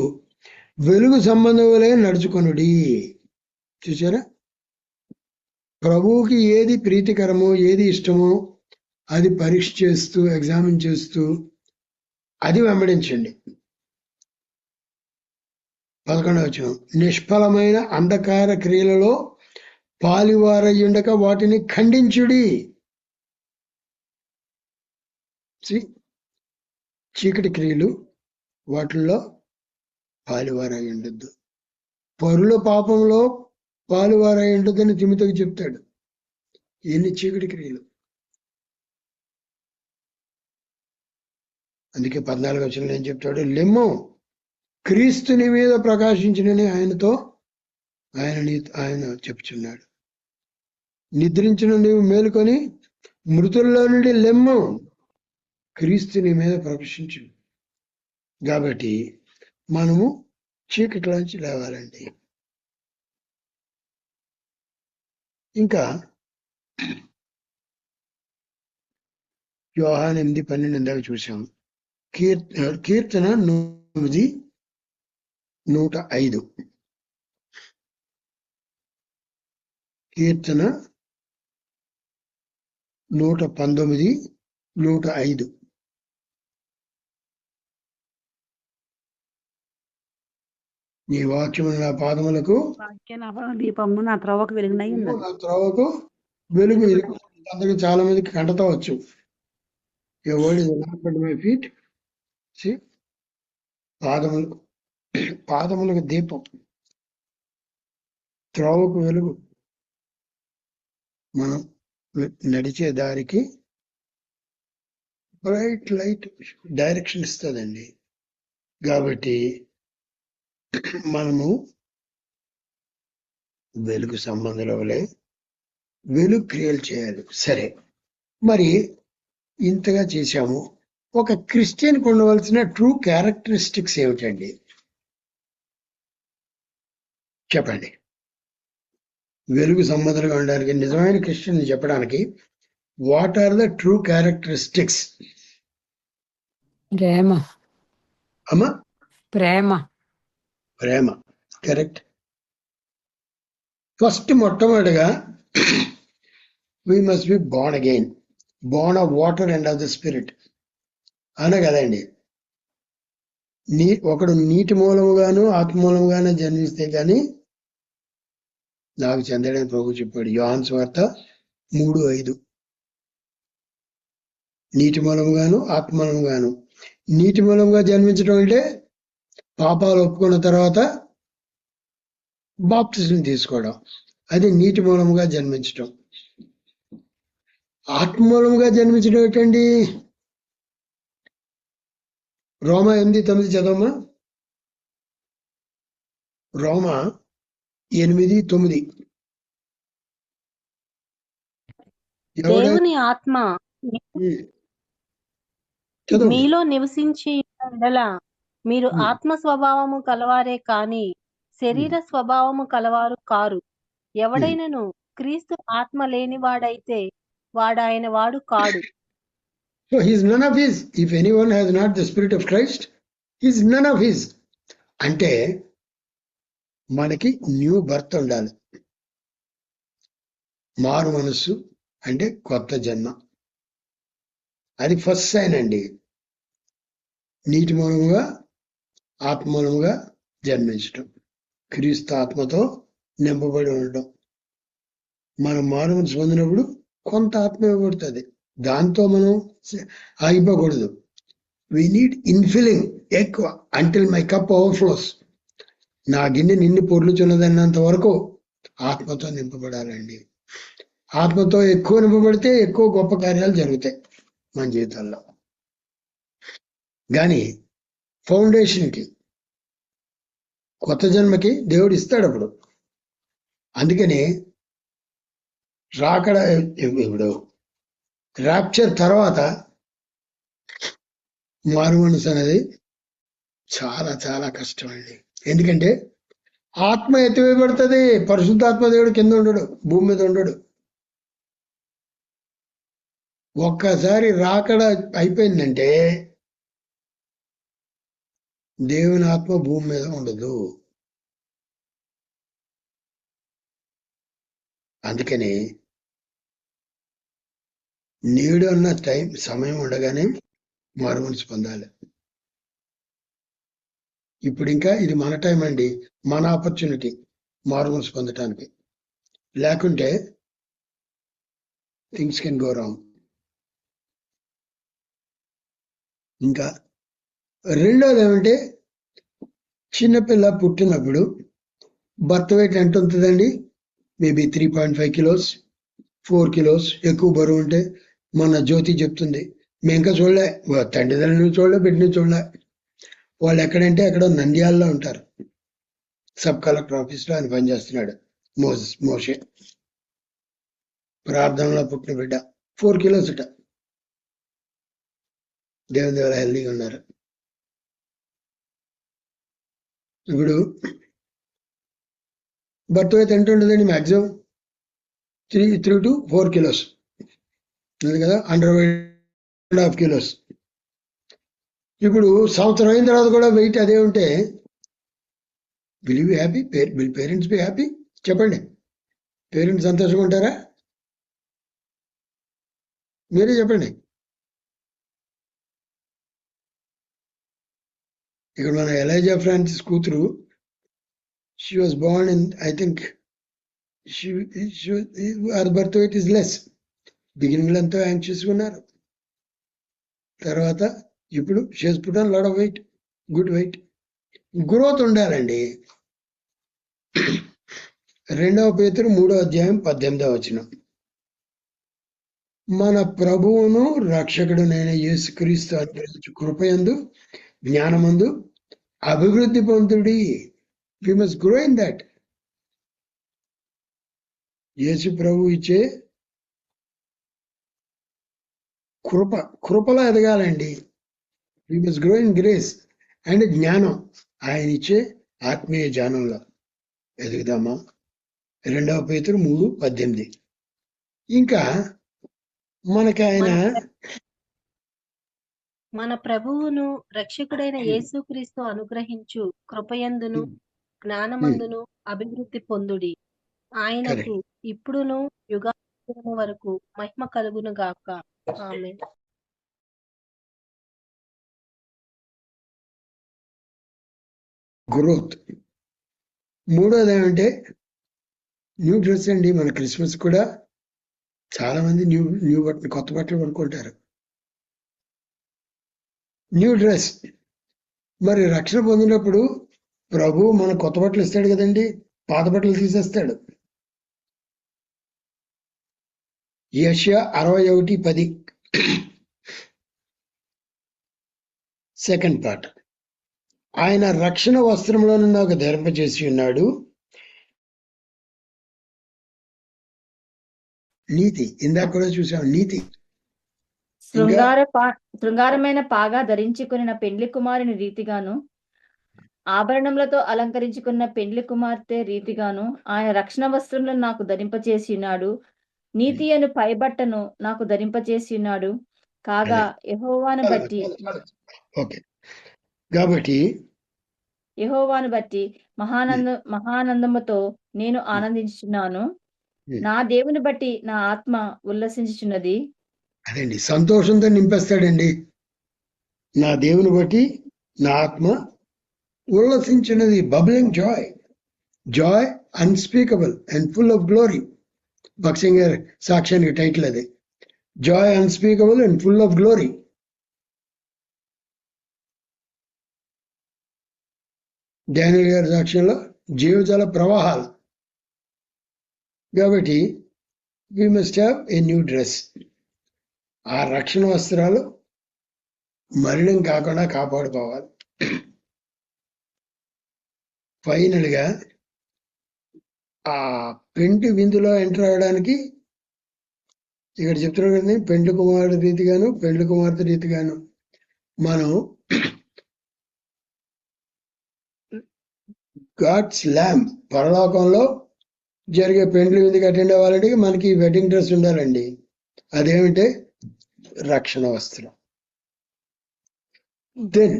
వెలుగు సంబంధములే నడుచుకొనుడి. చూసారా? ప్రభువుకి ఏది ప్రీతికరమో, ఏది ఇష్టమో అది పరీక్ష చేస్తూ, ఎగ్జామిన్ చేస్తూ అది వెంబడించండి. 11వ వచనం నిష్ఫలమైన అంధకార క్రియలలో పాలివారయ్యుండక వాటిని ఖండించుడి. చీకటి క్రియలు వాటిల్లో పాలివారై ఉండొద్దు. పరుల పాపంలో పాలువారై ఉండొద్దని తిమోతికి చెప్తాడు. ఎన్ని చీకటి క్రియలు. అందుకే 14వ వచనంలో ఏం చెప్తాడు? లెమ్ము, క్రీస్తుని మీద ప్రకాశించినని ఆయన చెప్తున్నాడు. నిద్రించిన నీవు మేలుకొని మృతుల్లో నుండి లెమ్ము, క్రీస్తుని మీద ప్రకాశించు. కాబట్టి మనము చీకటిలోంచి లేవాలండి. ఇంకా యోహాను 8:12 దాకా చూసాం. కీర్తన 9:105. కీర్తన 119:105. నీ వాక్యము నా పాదములకు దీపము, నా త్రోవకు వెలుగునై ఉన్నది. నా త్రోవకు వెలుగు. అందరికి చాలా మందికి కంటతో వచ్చు. Your word is a lamp unto my feet. See? పాదములకు దీపం, త్రోవకు వెలుగు. మనం నడిచే దారికి బ్రైట్ లైట్ డైరెక్షన్ ఇస్తుందండి. కాబట్టి మనము వెలుగు సంబంధంలో వెలుగు క్రియలు చేయాలి. సరే, మరి ఇంతగా చేశాము. ఒక క్రిస్టియన్కి ఉండవలసిన ట్రూ క్యారెక్టరిస్టిక్స్ ఏమిటండి? చెప్పండి. వెలుగు సంబంధంగా ఉండడానికి, నిజమైన క్రిస్టియన్ చెప్పడానికి what are the true characteristics? ప్రేమ. అమ్మా, ప్రేమ. ప్రేమ. కరెక్ట్. ఫస్ట్ మొట్టమొదటిగా we must be born again, born of water and of the spirit అనే కదండి. ఒకడు నీటి మూలముగాను ఆత్మ మూలముగానే జన్మిస్తే కానీ నాకు చెందడని ప్రభు చెప్పాడు. యోహాను సువార్త 3:5. నీటి మూలముగాను ఆత్మ మూలముగాను. నీటి మూలముగా జన్మించడం అంటే పాపాలు ఒప్పుకున్న తర్వాత బాప్తిజం తీసుకోవడం, అది నీటి మూలముగా జన్మించడం. ఆత్మ మూలముగా జన్మించడం ఏంటండి? రోమా 8:9 చదవమ్మా. రోమా 8:9. దేవుని ఆత్మ చదవండి. మీలో నివసించి ఉండల మీరు ఆత్మ స్వభావము కలవారే కాని శరీర స్వభావము కలవారు కారు. ఎవడైనను క్రీస్తు ఆత్మ లేనివాడైతే వాడాయన వాడు కాడు. So he is none of his. If anyone has not the spirit of Christ, he is none of his. అంటే మనకి న్యూ బర్త్ ఉండాలి. మారు మనస్సు అంటే కొత్త జన్మ. అది ఫస్ట్ సైన్ అండి. నీటి మూలముగా ఆత్మ మూలముగా జన్మించడం, క్రీస్తు ఆత్మతో నింపబడి ఉండడం. మనం మారు మనసు పొందినప్పుడు కొంత ఆత్మ ఇవ్వబడుతుంది. దాంతో మనం ఆగిపోకూడదు. వి నీడ్ ఇన్ఫిల్లింగ్ ఎక్కువ. Until my cup overflows. నా గిన్నె నిండి పొర్లుచున్నదన్నంత వరకు ఆత్మతో నింపబడాలండి. ఆత్మతో ఎక్కువ నింపబడితే ఎక్కువ గొప్ప కార్యాలు జరుగుతాయి మన జీవితాల్లో. కానీ ఫౌండేషన్కి, కొత్త జన్మకి దేవుడు ఇస్తాడు అప్పుడు. అందుకని రాకడ, ఇప్పుడు ర్యాప్చర్ తర్వాత మారు మనసు అనేది చాలా చాలా కష్టం అండి. ఎందుకంటే ఆత్మ ఎత్తివేయబడుతుంది. పరిశుద్ధాత్మ దేవుడు కింద ఉండడు, భూమి మీద ఉండడు. ఒక్కసారి రాకడ అయిపోయిందంటే దేవుని ఆత్మ భూమి మీద ఉండదు. అందుకని నేడు అన్న సమయం ఉండగానే మారు మనసు పొందాలి. ఇప్పుడు ఇంకా ఇది మన టైం అండి, మన ఆపర్చునిటీ మారు మనసు పొందటానికి. లేకుంటే థింగ్స్ కెన్ గో రాంగ్. ఇంకా రెండోది ఏమంటే, చిన్నపిల్ల పుట్టినప్పుడు బర్త్ వెయిట్ ఎంత ఉంటుందండి? Maybe 3.5 kilos, 4 kilos. ఎక్కువ బరువు ఉంటే మన జ్యోతి చెప్తుంది. మేము ఇంకా చూడలే, తండ్రిదండ్రులు చూడలే, బిడ్డని చూడలే. వాళ్ళు ఎక్కడంటే ఎక్కడో నంద్యాలలో ఉంటారు. సబ్ కలెక్టర్ ఆఫీస్లో ఆయన పనిచేస్తున్నాడు. మోషే ప్రార్థనలో పుట్టిన బిడ్డ 4 kilos అట. దేవుని దేవుడు హెల్దీగా ఉన్నారు. ఇప్పుడు బర్త్ వెయిట్ ఎంత ఉంటుందండి? మ్యాక్సిమం 3 to 4 kilos ఉంది కదా, అండర్ వెయిట్ 1.5 kilos. ఇప్పుడు సంవత్సరం అయిన తర్వాత కూడా వెయిట్ అదే ఉంటే will you be happy? Will parents be happy? చెప్పండి. పేరెంట్స్ సంతోషంగా ఉంటారా? మీరే చెప్పండి. ఇక్కడ మన ఎలైజా ఫ్రాన్సిస్ కూతురు, she was born in, I think her birth weight is less. Beginning లో ఎంతో యాంగ్షియస్ గా ఉన్నారు. తర్వాత ఇప్పుడు she has put on lot of weight, good weight. Growth ఉండాలండి. 2 పేతురు 3:18 మన ప్రభువును రక్షకుడునైన యేసుక్రీస్తు అనుగ్రహించు కృపయందు జ్ఞానమందు అభివృద్ధి పొందుడి. We must grow in that. యేసు ప్రభు ఇచ్చే కృపలో ఎదగాలండి. We must grow in grace and జ్ఞానం. ఆయన ఇచ్చే ఆత్మీయ జ్ఞానంలో ఎదుగుదామా? 2 పేతురు 3:18. ఇంకా మనకి ఆయన మన ప్రభువును రక్షకుడైన యేసుక్రీస్తు అనుగ్రహించు కృపయందును జ్ఞానమందును అభివృద్ధి పొందుడి. ఆయనకు ఇప్పుడును యుగాంతము వరకు మహిమ కలుగును గాక. ఆమేన్. గ్రోత్. మూడోది ఏమంటే న్యూ డ్రెస్ అండి. మన క్రిస్మస్ కూడా చాలా మంది న్యూ బట్టలు, కొత్త బట్టలు కొనుక్కుంటారు. New dress. మరి రక్షణ పొందినప్పుడు ప్రభు మన కొత్త బట్టలు ఇస్తాడు కదండి, పాత బట్టలు తీసేస్తాడు. యెషయా 61:10 సెకండ్ పార్ట్. ఆయన రక్షణ వస్త్రములను నాకు ధరింపజేసి ఉన్నాడు. నీతి, ఇందాక కూడా చూసాం నీతి. శృంగారమైన పాగా ధరించుకున్న పెండ్లి కుమారుని రీతిగాను, ఆభరణములతో అలంకరించుకున్న పెండ్లి కుమార్తె రీతిగాను ఆయన రక్షణ వస్త్రములను నాకు ధరింపచేసి ఉన్నాడు. నీతి అను పైబట్టను నాకు ధరింపచేసి ఉన్నాడు. కాగా యెహోవాను బట్టి మహానందముతో నేను ఆనందించుచున్నాను. నా దేవుని బట్టి నా ఆత్మ ఉల్లసించుచున్నది. అదండి, సంతోషంతో నింపేస్తాడండి. నా దేవుని బట్టి నా ఆత్మ ఉల్లసించినది. Bubbling joy unspeakable and full of glory. భక్సింగ్ గారి సాక్ష్యానికి టైటిల్ అది, joy unspeakable and full of glory. Daniel గారి సాక్ష్యంలో జీవజల ప్రవాహాలు. కాబట్టి we must have a new dress. ఆ రక్షణ వస్త్రాలు మలినం కాకుండా కాపాడుకోవాలి. ఫైనల్ గా ఆ పెంటి విందులో ఎంటర్ అవడానికి ఇక్కడ చెప్తున్నారు కదా, పెండ్లి కుమారుడు రీతిగాను పెండ్లి కుమార్తె రీతిగాను మనం గాడ్స్ ల్యాంబ్ పరలోకంలో జరిగే పెండ్లి విందుకి అటెండ్ అవ్వాలంటే మనకి వెడ్డింగ్ డ్రెస్ ఉండాలండి. అదేమిటే రక్షణ వస్త్రం. Then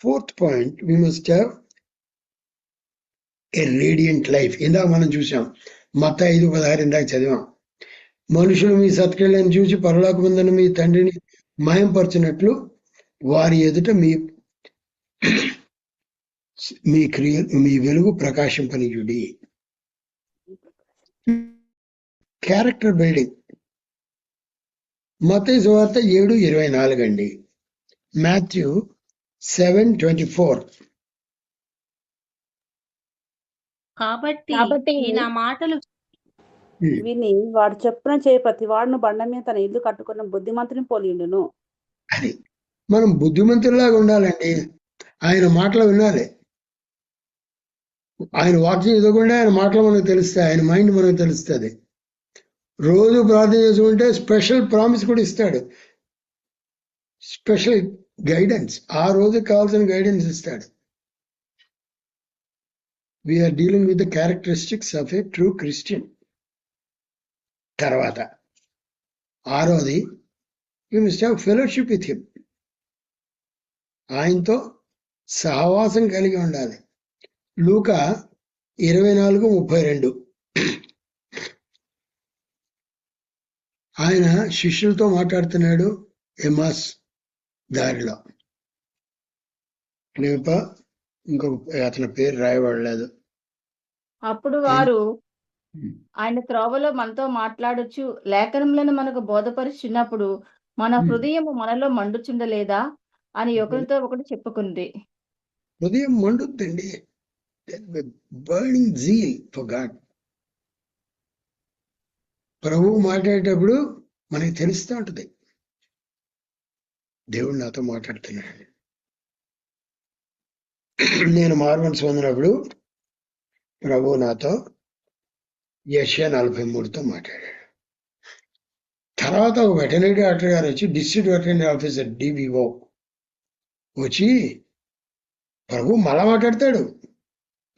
fourth point, we must have a radiant life. ఇందాక మనం చూసాం, మత్తయి 5:16 ఇందాక చదివాం. మనుషులు మీ సత్క్రియలను చూసి పరలోకమందున్న మీ తండ్రిని మహింపరచినట్లు వారి ఎదుట మీ వెలుగు ప్రకాశింపనీయుడి. Character building. మత్తయి సువార్త 7:24 అండి. మాథ్యూ 7:24. కాబట్టి ఈయన మాటలు విని వాడు చెప్పున చేయ ప్రతి వాడును బండ మీద తన ఇల్లు కట్టుకున్న బుద్ధిమంతుని పోలిండును. అది మనం బుద్ధిమంతుల్లాగా ఉండాలండి. ఆయన మాటలు వినాలి. ఆయన వాక్యం ఎదుగుంటే ఆయన మాటలు మనకు తెలుస్తాయి, ఆయన మైండ్ మనకు తెలుస్తుంది. రోజు ప్రార్థన చేసుకుంటే స్పెషల్ ప్రామిస్ కూడా ఇస్తాడు, స్పెషల్ గైడెన్స్. ఆ రోజుకి కావాల్సిన గైడెన్స్ ఇస్తాడు. We're dealing with the characteristics of a true Christian. తర్వాత 6వది, you must have fellowship with him. ఆయనతో సహవాసం కలిగి ఉండాలి. లూకా 24:32. ఆయన శిష్యులతో మాట్లాడుతున్నాడు ఎమాస్ దారిలో. ఇంకొక అతని పేరు రాయబడలేదు. అప్పుడు వారు ఆయన త్రోవలో మనతో మాట్లాడొచ్చు లేఖనములను మనకు బోధపరుచున్నప్పుడు మన హృదయము మనలో మండుచుండలేదా అని ఒకరితో ఒకటి చెప్పుకుంది. హృదయం మండుద్దండి. Burning zeal for God. ప్రభువు మాట్లాడేటప్పుడు మనకి తెలుస్తూ ఉంటుంది, దేవుడు నాతో మాట్లాడుతున్నాడు. నేను మారుమనసు పొందినప్పుడు ప్రభువు నాతో యెషయా 43తో మాట్లాడాడు. తర్వాత ఒక వెటర్నరీ డాక్టర్ గారు వచ్చి, డిస్ట్రిక్ట్ వెటర్నరీ ఆఫీసర్ డివిఓ వచ్చి, ప్రభు మళ్ళా మాట్లాడతాడు,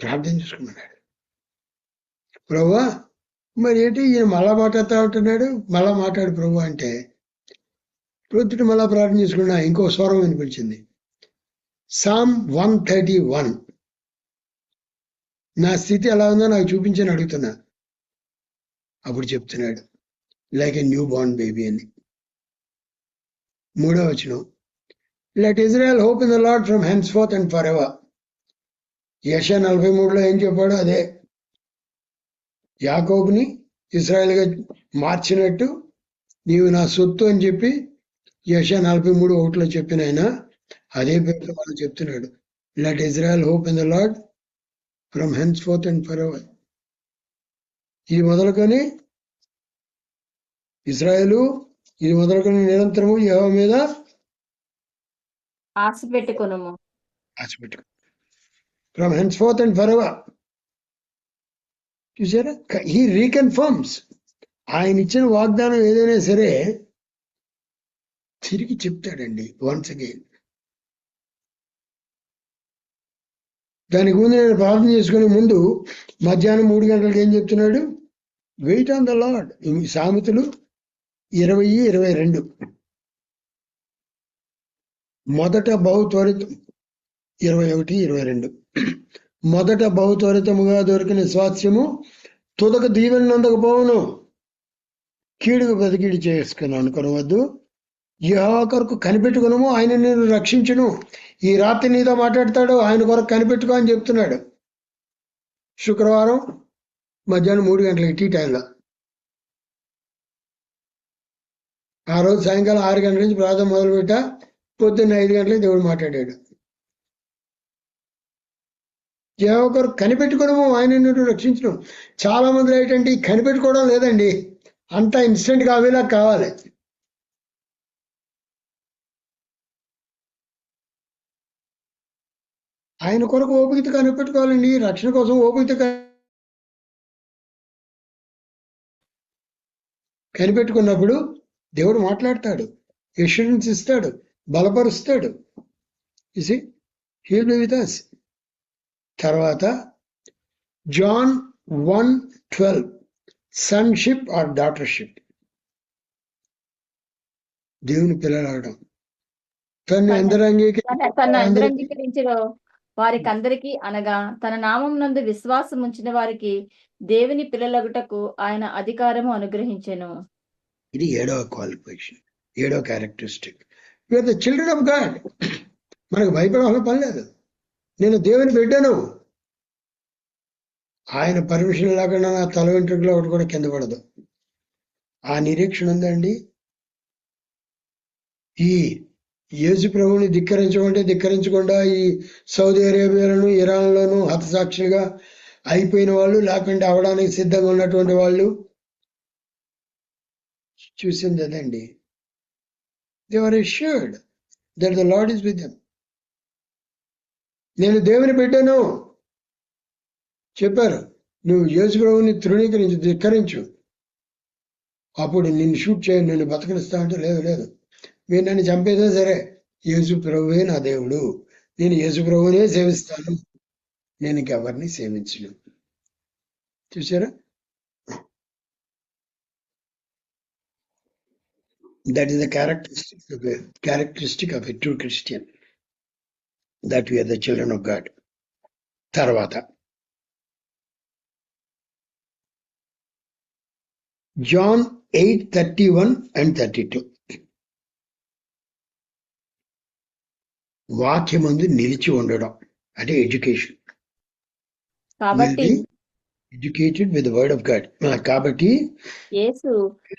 ప్రార్థన చేసుకున్నాడు. ప్రభువా మరి ఏంటి ఈయన మళ్ళా మాట్లాడుతూ ఉంటున్నాడు, మళ్ళా మాట్లాడు ప్రభు అంటే, ప్రొద్దుట మళ్ళా ప్రార్థన చేసుకున్నా ఇంకో స్వరం వినిపించింది. సామ్ 131. నా స్థితి ఎలా ఉందో నాకు చూపించని అడుగుతున్నా. అప్పుడు చెప్తున్నాడు, like a new born baby అని. 3వ వచనం, let Israel hope in the Lord from henceforth and for ever. యెషయా 43లో ఏం చెప్పాడో అదే. యాకోబుని ఇశ్రాయేలుగా మార్చినట్టు నీవు నా సొత్తు అని చెప్పి యెషయా 43:1 చెప్పిన ఆయన అదే పేరుతో వాళ్ళు చెప్తున్నాడు. Let Israel hope in the Lord from henceforth and for ever. ఇది మొదలుకొని ఇజ్రాయేలు, ఇది మొదలుకొని నిరంతరము యెహోవా మీద ఆశ పెట్టుకొనుము. ఆశపెట్టుకో. From henceforth and for ever. చూసారా, హీ రీకన్ఫర్మ్స్. ఆయన ఇచ్చిన వాగ్దానం ఏదైనా సరే తిరిగి చెప్తాడండి వన్స్ అగైన్. దానికి ముందు నేను ప్రార్థన చేసుకునే ముందు మధ్యాహ్నం 3 గంటలకు ఏం చెప్తున్నాడు? Wait on the Lord. సామెతలు 20:22. మొదట బహుత్వరితం 21:22. మొదట బహుత్వరితముగా దొరికిన స్వాస్థ్యము తుదక దీవెన నందకపోవును. కీడుకు బతికిడి చేసుకుని అనుకొనవద్దు. యెహోవా కొరకు కనిపెట్టుకును, ఆయన నేను రక్షించును. ఈ రాత్రి నీతో మాట్లాడతాడు, ఆయన కొరకు కనిపెట్టుకో అని చెప్తున్నాడు. శుక్రవారం మధ్యాహ్నం 3 గంటలకి టీ టైంలో. ఆ రోజు సాయంకాలం 6 గంటల నుంచి ప్రార్థన మొదలుపెట్టా. పొద్దున్న 5 గంటలకి దేవుడు మాట్లాడాడు. యెహోవా కొరకు కనిపెట్టుకోవడం, ఆయన నిన్ను రక్షించడం. చాలా మంది ఏంటంటే ఈ కనిపెట్టుకోవడం లేదండి, అంతా ఇన్స్టెంట్ గా అవేలా కావాలి. ఆయన కొరకు ఓపికత కనిపెట్టుకోవాలండి. రక్షణ కోసం ఓపికత కనిపెట్టుకున్నప్పుడు దేవుడు మాట్లాడతాడు, ఎష్యూరెన్స్ ఇస్తాడు, బలపరుస్తాడు. ఇసి he will be with us. తర్వాత జాన్ 1:12 సన్షిప్ ఆర్ డాటర్షిప్. దేవుని పిల్లలాడడం. తను అందరూ అంగీకరించిన వారికి అందరికీ అనగా తన నామం నందు విశ్వాసం ఉంచిన వారికి దేవుని పిల్లలగుటకు ఆయన అధికారము అనుగ్రహించెను. ఇది 7వ క్వాలిఫికేషన్, 7వ characteristic. We are the children of God. మనకు భయపడాల్సిన పని లేదు. నేను దేవుని బిడ్డను. ఆయన పర్మిషన్ లేకుండా నా తల వెంట్రుకలో ఒకటి కూడా కింద పడదు. ఆ నిరీక్షణ ఉందండి. ఈ యేసు ప్రభువుని ధిక్కరించకుండా ఈ సౌదీ అరేబియాలోను, ఇరాన్లోను హతసాక్షులుగా అయిపోయిన వాళ్ళు, లేకుంటే అవడానికి సిద్ధంగా ఉన్నటువంటి వాళ్ళు చూసింది అదండి. They are assured that the Lord is with them. నేను దేవుని బిడ్డను చెప్పారు. నువ్వు యేసు ప్రభువుని తృణీకరించు, ధిక్కరించు, అప్పుడు నిన్ను షూట్ చేయను, నిన్ను బతకనిస్తా అంటే లేదు, మీరు నన్ను చంపేదే సరే, యేసు ప్రభువే నా దేవుడు, నేను యేసు ప్రభువునే సేవిస్తాను, నేను ఇంకెవరిని సేవించను. చూసారా? That is the characteristic of a true Christian, that we are the children of God. తర్వాత జాన్ 8:31 and 32. వాక్యమందు నిలిచి ఉండడం అంటే ఎడ్యుకేషన్. కాబట్టి educated with the word of God. కాబట్టి యేసు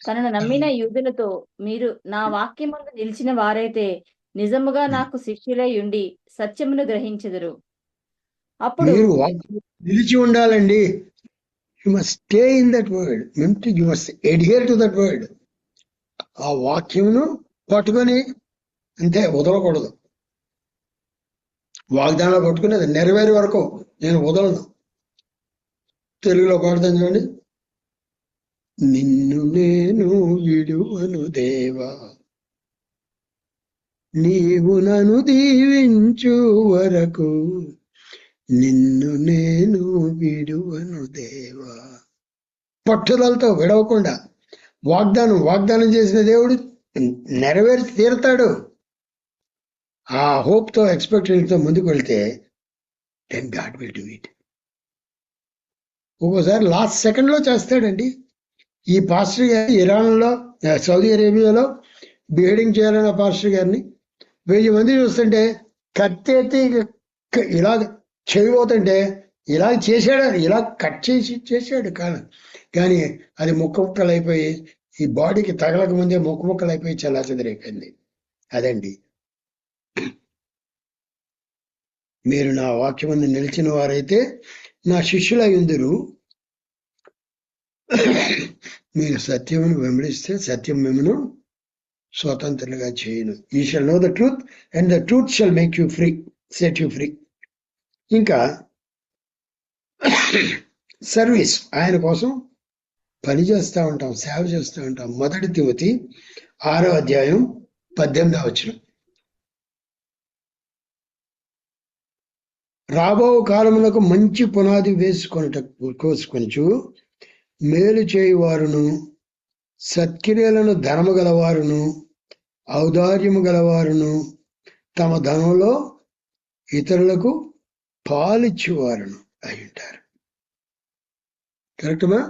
తనను నమ్మిన యూదులతో, మీరు నా వాక్యమందు నిలిచిన వారైతే నిజముగా నాకు శిష్యులై ఉండి సత్యమును గ్రహించెదరు. అప్పుడు మీరు వాక్యం నిలిచి ఉండాలండి. You must stay in that word. You must adhere to that word. ఆ వాక్యమును పట్టుకొని అంతే, వదలకూడదు. వాగ్దానాలు పట్టుకునేది నెరవేరే వరకు నేను వదలను. తెలుగులో పాడతాను చూడండి. నిన్ను నేను విడువను దేవా, నీవు నన్ను దీవించు వరకు, నిన్ను నేను విడువను దేవా. పట్టుదలతో విడవకుండా వాగ్దానం చేసిన దేవుడు నెరవేర్చి తీరుతాడు. ఆ హోప్తో, ఎక్స్పెక్టేషన్తో ముందుకు వెళ్తే then God will do it. ఒక్కోసారి లాస్ట్ సెకండ్లో చేస్తాడండి. ఈ పాస్టర్ గారి ఇరాన్లో, సౌదీ అరేబియాలో బిహేడింగ్ చేయాలన్న పాస్టర్ గారిని 1000 మంది చూస్తుంటే కత్తి ఎత్తి ఇలా చేయబోతుంటే ఇలా చేశాడు, ఇలా కట్ చేసి చేశాడు కానీ అది ముక్కలు అయిపోయి ఈ బాడీకి తగలక ముందే ముక్కలు అయిపోయి చెల్లాచెదరైపోయింది. అదండి, మీరు నా వాక్యమందు నిలిచిన వారైతే నా శిష్యులై ఉందురు. మీరు సత్యమును వెంబడిస్తే సత్యం మిమ్మను స్వతంత్రులుగా చేయను. You shall know the truth and the truth shall make you free, set you free. ఇంకా సర్వీస్, ఆయన కోసం పని చేస్తూ ఉంటాం, సేవ చేస్తూ ఉంటాం. 1 తిమోతి 6వ అధ్యాయం 18వ వచనం. రాబో కాలములకు మంచి పునాది కోసుకొనుచు మేలు చేయువారును సత్క్రియలను ధనము గలవారును ఔదార్యము గలవారును తమ ధనంలో ఇతరులకు పాలిచ్చేవారును అయి ఉంటారు. కరెక్టమా?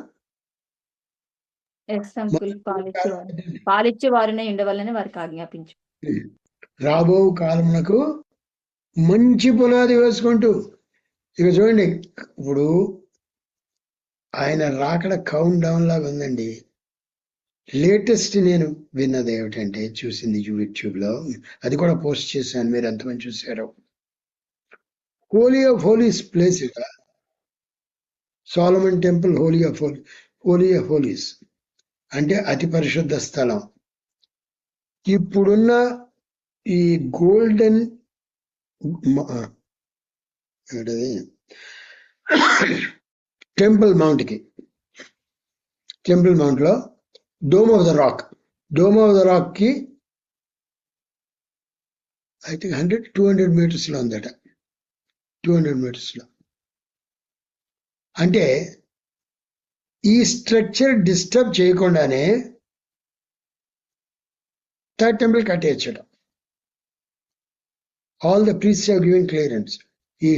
పాలిచ్చే వారినే ఉండవాలని వారికి ఆజ్ఞాపించు. రాబో కాలమునకు మంచి పునాది వేసుకుంటూ, ఇక చూడండి, ఇప్పుడు ఆయన రాకడ కౌంట్ డౌన్ లాగా ఉందండి. లేటెస్ట్ నేను విన్నది ఏమిటంటే, చూసింది యూట్యూబ్ లో, అది కూడా పోస్ట్ చేశాను, మీరు ఎంతమంది చూసారో. Holy of holies place, Solomon temple holy of holies అంటే అతి పరిశుద్ధ స్థలం. ఇప్పుడున్న ఈ గోల్డెన్ టెంపుల్ మౌంట్ లో డోమ్ ఆఫ్ ద రాక్ కి ఐ థింక్ 200 మీటర్స్ లో ఉందట. 200 మీటర్స్ లో. అంటే ఈ స్ట్రక్చర్ డిస్టర్బ్ చేయకుండానే థర్డ్ టెంపుల్ కట్టేయచ్చడం. All the priests have given clearance. ఈ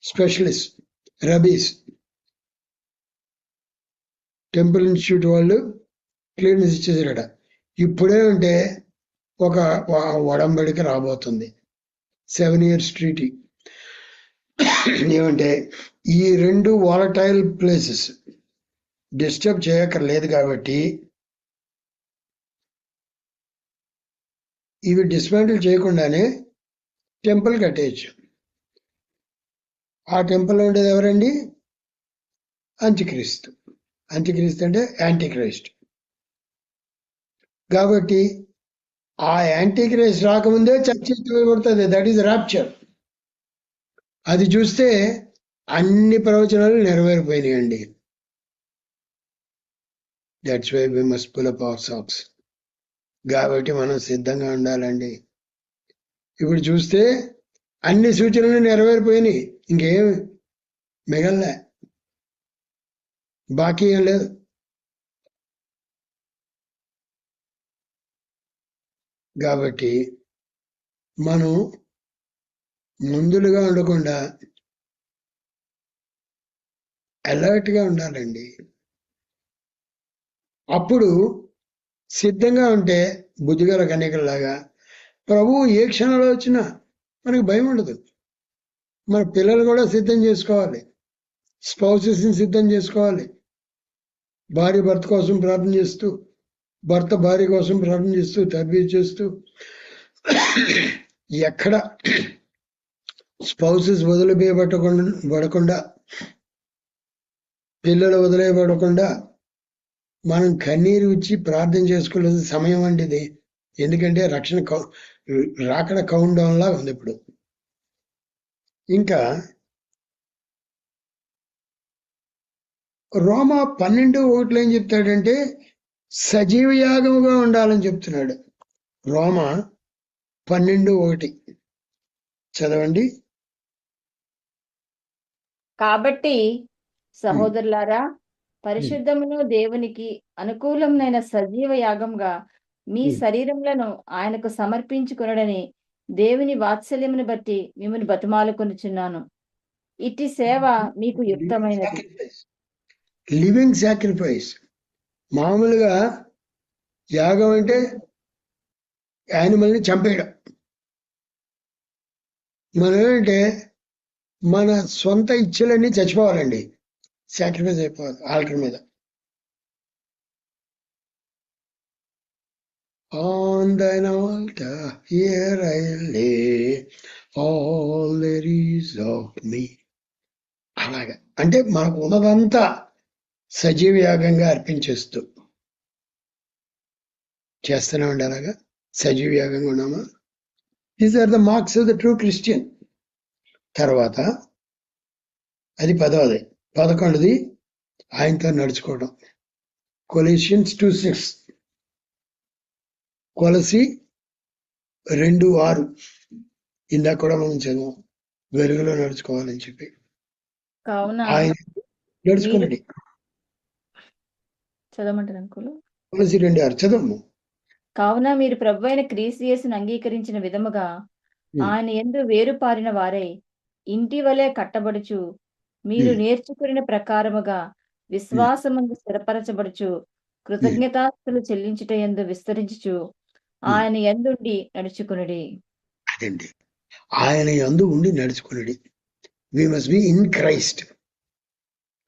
స్పెషలిస్ట్ రబీస్ టెంపుల్ ఇన్స్టిట్యూట్ వాళ్ళు క్లియరెన్స్ ఇచ్చేసారట. ఇప్పుడే ఉంటే ఒక ఒడంబడిక రాబోతుంది, 7 years ట్రీటీ. ఏమంటే ఈ 2 వాలటైల్ ప్లేసెస్ డిస్టర్బ్ చేయక్కర్లేదు కాబట్టి ఇవి డిస్మాంటిల్ చేయకుండానే టెంపుల్ కట్టేయచ్చు. ఆ టెంపుల్ ఉండేది ఎవరండి? అంత్యక్రీస్తు. అంత్యక్రీస్తు అంటే యాంటీక్రైస్ట్. కాబట్టి ఆ యాంటీక్రైస్ట్ రాకముందే చర్చ ఎత్తివేయబడుతుంది. That is rapture. అది చూస్తే అన్ని ప్రవచనాలు నెరవేరిపోయినాయండి. That's why we must pull up our socks. కాబట్టి మనం సిద్ధంగా ఉండాలండి. ఇప్పుడు చూస్తే అన్ని సూచనలు నెరవేరిపోయినాయి, ఇంకేం మిగలలే, బాకీ ఏం లేదు. కాబట్టి మనం ముందులుగా ఉండకుండా అలర్ట్గా ఉండాలండి. అప్పుడు సిద్ధంగా ఉంటే బుద్ధిగల కన్యకల్లాగా ప్రభువు ఏ క్షణంలో వచ్చినా మనకు భయం ఉండదు. మన పిల్లలు కూడా సిద్ధం చేసుకోవాలి, స్పౌసెస్ని సిద్ధం చేసుకోవాలి. భార్య భర్త కోసం ప్రార్థన చేస్తూ, భర్త భార్య కోసం ప్రార్థన చేస్తూ, తర్బీదు చేస్తూ, ఎక్కడ స్పౌసెస్ వదిలివేయబడకుండా, పిల్లలు వదిలేయబడకుండా మనం కన్నీరు ఇచ్చి ప్రార్థన చేసుకోవాల్సిన సమయం అండి ఇది. ఎందుకంటే రాకడ కౌంట్ డౌన్ లాగా ఉంది ఇప్పుడు. ఇంకా రోమా 12:1 ఏం చెప్తాడంటే సజీవ యాగముగా ఉండాలని చెప్తున్నాడు. రోమా 12:1 చదవండి. కాబట్టి సహోదరులారా, పరిశుద్ధమును దేవునికి అనుకూలమైన సజీవ యాగంగా మీ శరీరములను ఆయనకు సమర్పించుకొనుడని దేవుని వాత్సల్యమును బట్టి మిమ్మల్ని బతిమాలుకొనుచున్నాను. ఇట్టి సేవ మీకు యుక్తమైనది. Living sacrifice. మామూలుగా యాగం అంటే యానిమల్ని చంపేయడం. మనం ఏంటంటే మన సొంత ఇచ్చలన్నీ చచ్చిపోవాలండి, సాక్రిఫైస్ అయిపోవాలి ఆల్టర్ మీద. On thine altar here I lay all there is of me. అలాగా అంటే మనకు ఉన్నదంతా సజీవ యాగంగా అర్పించేస్తూ చేస్తున్నామండి. అలాగా సజీవ యాగంగా ఉన్నామా? These are the marks of the true Christian. తర్వాత అది 10వది. 11ది ఆయనతో నడుచుకోవడం. కొలెషియన్స్ 2:6, కొలసి 2:6 ఇందాక కూడా మనం చదువు, వెలుగులో నడుచుకోవాలని చెప్పి. కావున ఆయన నడుచుకున్నది. చదవమంటారు అనుకోలు. కొలసి 2:6 చదవము. కావున మీరు ప్రభు అయిన క్రీస్తు యేసును అంగీకరించిన విధముగా ఆయన యందు వేరుపారిన వారై ఇంటి వలె కట్టబడుచు, మీరు నేర్చుకున్న ప్రకారముగా విశ్వాసమందు స్థిరపరచబడుచు, కృతజ్ఞతాస్తులు చెల్లించుట యందు విస్తరించుచు ఆయన యందుండి నడుచుకునుడి. అదండి, ఆయన యందు ఉండి నడుచుకున్నది. We must be in Christ.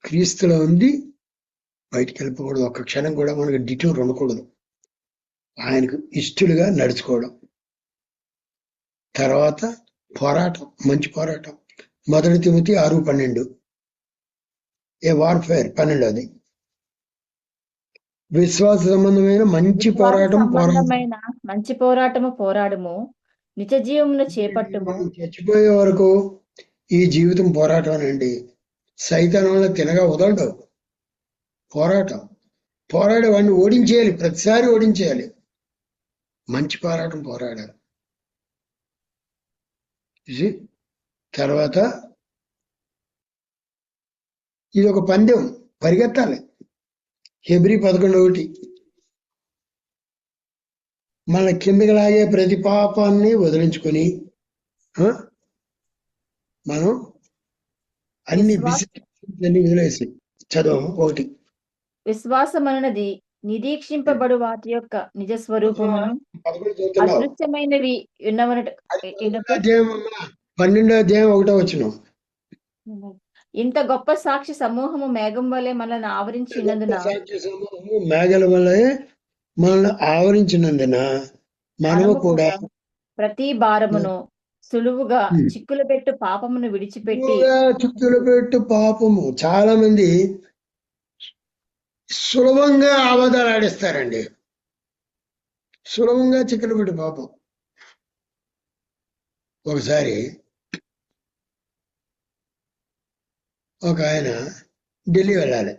క్రీస్తులో ఉంది, బయటికి వెళ్ళిపోకూడదు. ఒక్క క్షణం కూడా మనకు డిటూర్ ఉండకూడదు. ఆయనకు ఇష్టలుగా నడుచుకోవడం. తర్వాత పోరాటం, మంచి పోరాటం. 1 తిమోతి 6:12, ఏ వార్ఫేర్ 12వది. విశ్వాస సంబంధమైన మంచి పోరాటం సంబంధమైన మంచి పోరాటము పోరాడము, నిత్య జీవమును చేపట్టుము. చచ్చిపోయే వరకు ఈ జీవితం పోరాటం అండి. సైతాన్ వల్ల తినగా వదలడు. పోరాటం పోరాడే వాడిని ఓడించేయాలి, ప్రతిసారి ఓడించేయాలి. మంచి పోరాటం పోరాడాలి. తర్వాత ఇది ఒక పందెం, పరిగెత్తాలి. హెబ్రీ 11:1, మన కిందకి లాగే ప్రతి పాపాన్ని వదిలించుకొని మనం అన్ని వదిలేసి చదవము. 1 విశ్వాసమన్నది నిరీక్షింపబడు వాటి యొక్క నిజ స్వరూపమును, అదృశ్యమైనవి ఉన్నవనట. 12వ అధ్యాయం 1వ వచనం. ఇంత గొప్ప సాక్షి సమూహము మేఘం వలె మనల్ని ఆవరించినందున, సాక్షి సమూహము మేఘల వలె మనల్ని ఆవరించినందున మనము కూడా ప్రతి భారమును సులువుగా చిక్కులు పెట్టు పాపమును విడిచిపెట్టి. చిక్కులు పెట్టు పాపము. చాలా మంది సులభంగా అబద్ధాలు ఆడిస్తారండి. సులభంగా చిక్కులు పెట్టు పాపం. ఒకసారి ఒక ఆయన ఢిల్లీ వెళ్ళాలి.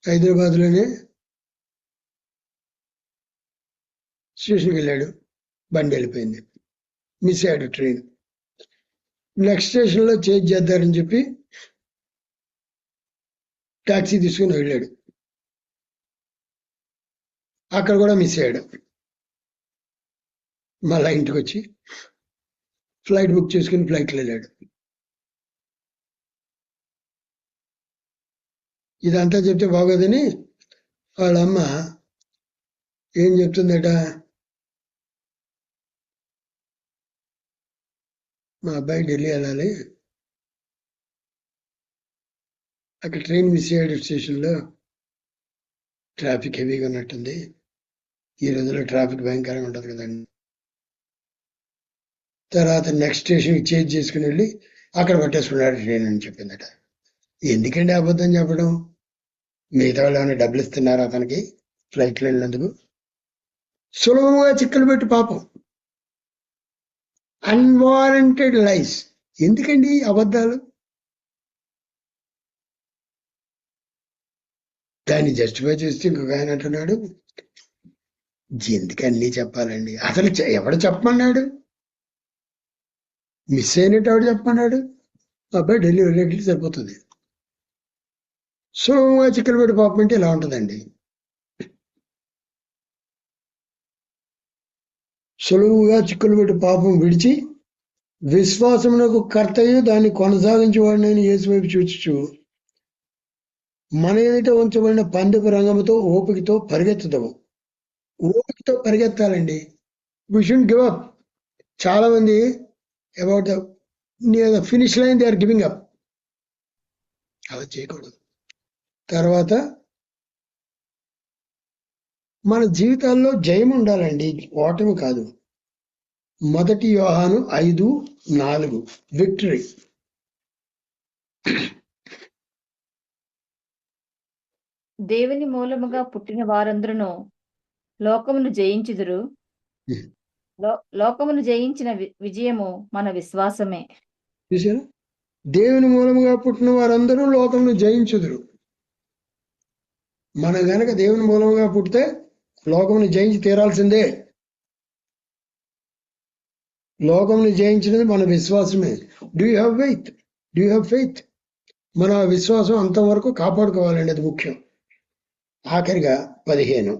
హైదరాబాద్లోనే స్టేషన్కి వెళ్ళాడు. బండి వెళ్ళిపోయింది, మిస్ అయ్యాడు ట్రైన్. నెక్స్ట్ స్టేషన్లో చేంజ్ చేద్దారని చెప్పి టాక్సీ తీసుకుని వెళ్ళాడు. అక్కడ కూడా మిస్ అయ్యాడు. మళ్ళా ఇంటికి వచ్చి ఫ్లైట్ బుక్ చేసుకుని ఫ్లైట్లో వెళ్ళాడు. ఇదంతా చెప్తే బాగోదని వాళ్ళ అమ్మ ఏం చెప్తుందట, మా అబ్బాయి ఢిల్లీ వెళ్ళాలి, అక్కడ ట్రైన్ మిస్ అయ్యాడు, స్టేషన్లో ట్రాఫిక్ హెవీగా ఉన్నట్టుంది, ఈ రోజుల్లో ట్రాఫిక్ భయంకరంగా ఉంటుంది కదండి. తర్వాత నెక్స్ట్ స్టేషన్ చేంజ్ చేసుకుని వెళ్ళి అక్కడ పట్టేసుకున్నాడు ట్రైన్ అని చెప్పిందట. ఎందుకండి అబద్ధం చెప్పడం? మిగతా వాళ్ళు ఏమైనా డబ్బులు ఇస్తున్నారు అతనికి ఫ్లైట్లో వెళ్ళినందుకు? సులభంగా చిక్కులు పెట్టి పాపం. అన్వారంటెడ్ లైస్. ఎందుకండి అబద్ధాలు? దాన్ని జస్టిఫై చేస్తే ఇంకొక ఆయన అంటున్నాడు, ఎందుకు అన్నీ చెప్పాలండి? అసలు ఎవడు చెప్పమన్నాడు? మిస్ అయినట్టు ఎవడు చెప్పమన్నాడు? అబ్బాయి ఢిల్లీ వెళ్ళేట్లు సరిపోతుంది. సులభంగా చిక్కులు పెట్టి పాపం అంటే ఇలా ఉంటుందండి. సులువుగా చిక్కులు పెట్టి పాపం విడిచి విశ్వాసమునకు కర్తయు దాన్ని కొనసాగించేవాడిని యేసు వైపు చూచుచు మన ఎదుట ఉంచబడిన పందెపు రంగముతో ఓపికతో పరిగెత్తుదాము. ఓపికతో పరిగెత్తాలండి. We should give up. చాలా మంది about the finish line they are giving up. అలా చేయకూడదు. తర్వాత మన జీవితాల్లో జయం ఉండాలండి, ఓటమి కాదు. 1 యోహాను 5:4 విక్టరీ. దేవుని మూలముగా పుట్టిన వారందరూ లోకమును జయించుదురు. లోకమును జయించిన విజయము మన విశ్వాసమే. చూసారా, దేవుని మూలముగా పుట్టిన వారందరూ లోకమును జయించుదురు. మన గనక దేవుని మూలముగా పుట్టితే లోకమును జయించి తీరాల్సిందే. లోకమును జయించినది మన విశ్వాసమే. Do you have faith? Do you have faith? మన విశ్వాసం అంతవరకు కాపాడుకోవాలండి, అది ముఖ్యం. ఆఖరిగా 15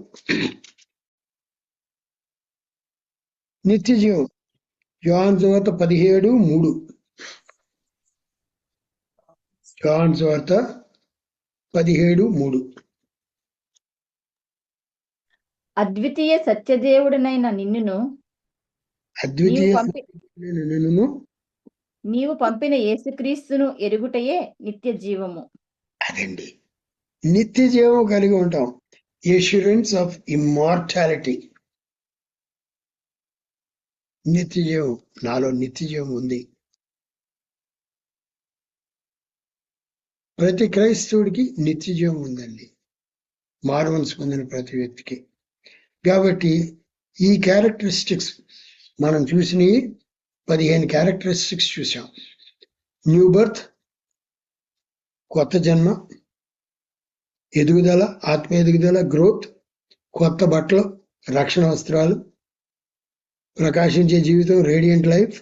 నిత్య జీవం. యోహాను సువార్త 17:3. యోహాను సువార్త 17:3. అద్వితీయ సత్యదేవుడనైన నిన్నును అద్వితీయ నీవు పంపిన యేసుక్రీస్తును ఎరుగుటయే నిత్య జీవము. అదండి, నిత్య జీవం కలిగి ఉంటాం. Assurance of immortality. నిత్య జీవం, నాలో నిత్య జీవం ఉంది. ప్రతి క్రైస్తవుడికి నిత్య జీవం ఉందండి, మారుమనసు పొందిన ప్రతి వ్యక్తికి. కాబట్టి ఈ క్యారెక్టరిస్టిక్స్ మనం చూసిన 15 క్యారెక్టరిస్టిక్స్ చూసాం. న్యూ బర్త్, కొత్త జన్మ, ఎదుగుదల, ఆత్మ ఎదుగుదల, గ్రోత్, కొత్త బట్టలు, రక్షణ వస్త్రాలు, ప్రకాశించే జీవితం, రేడియంట్ లైఫ్,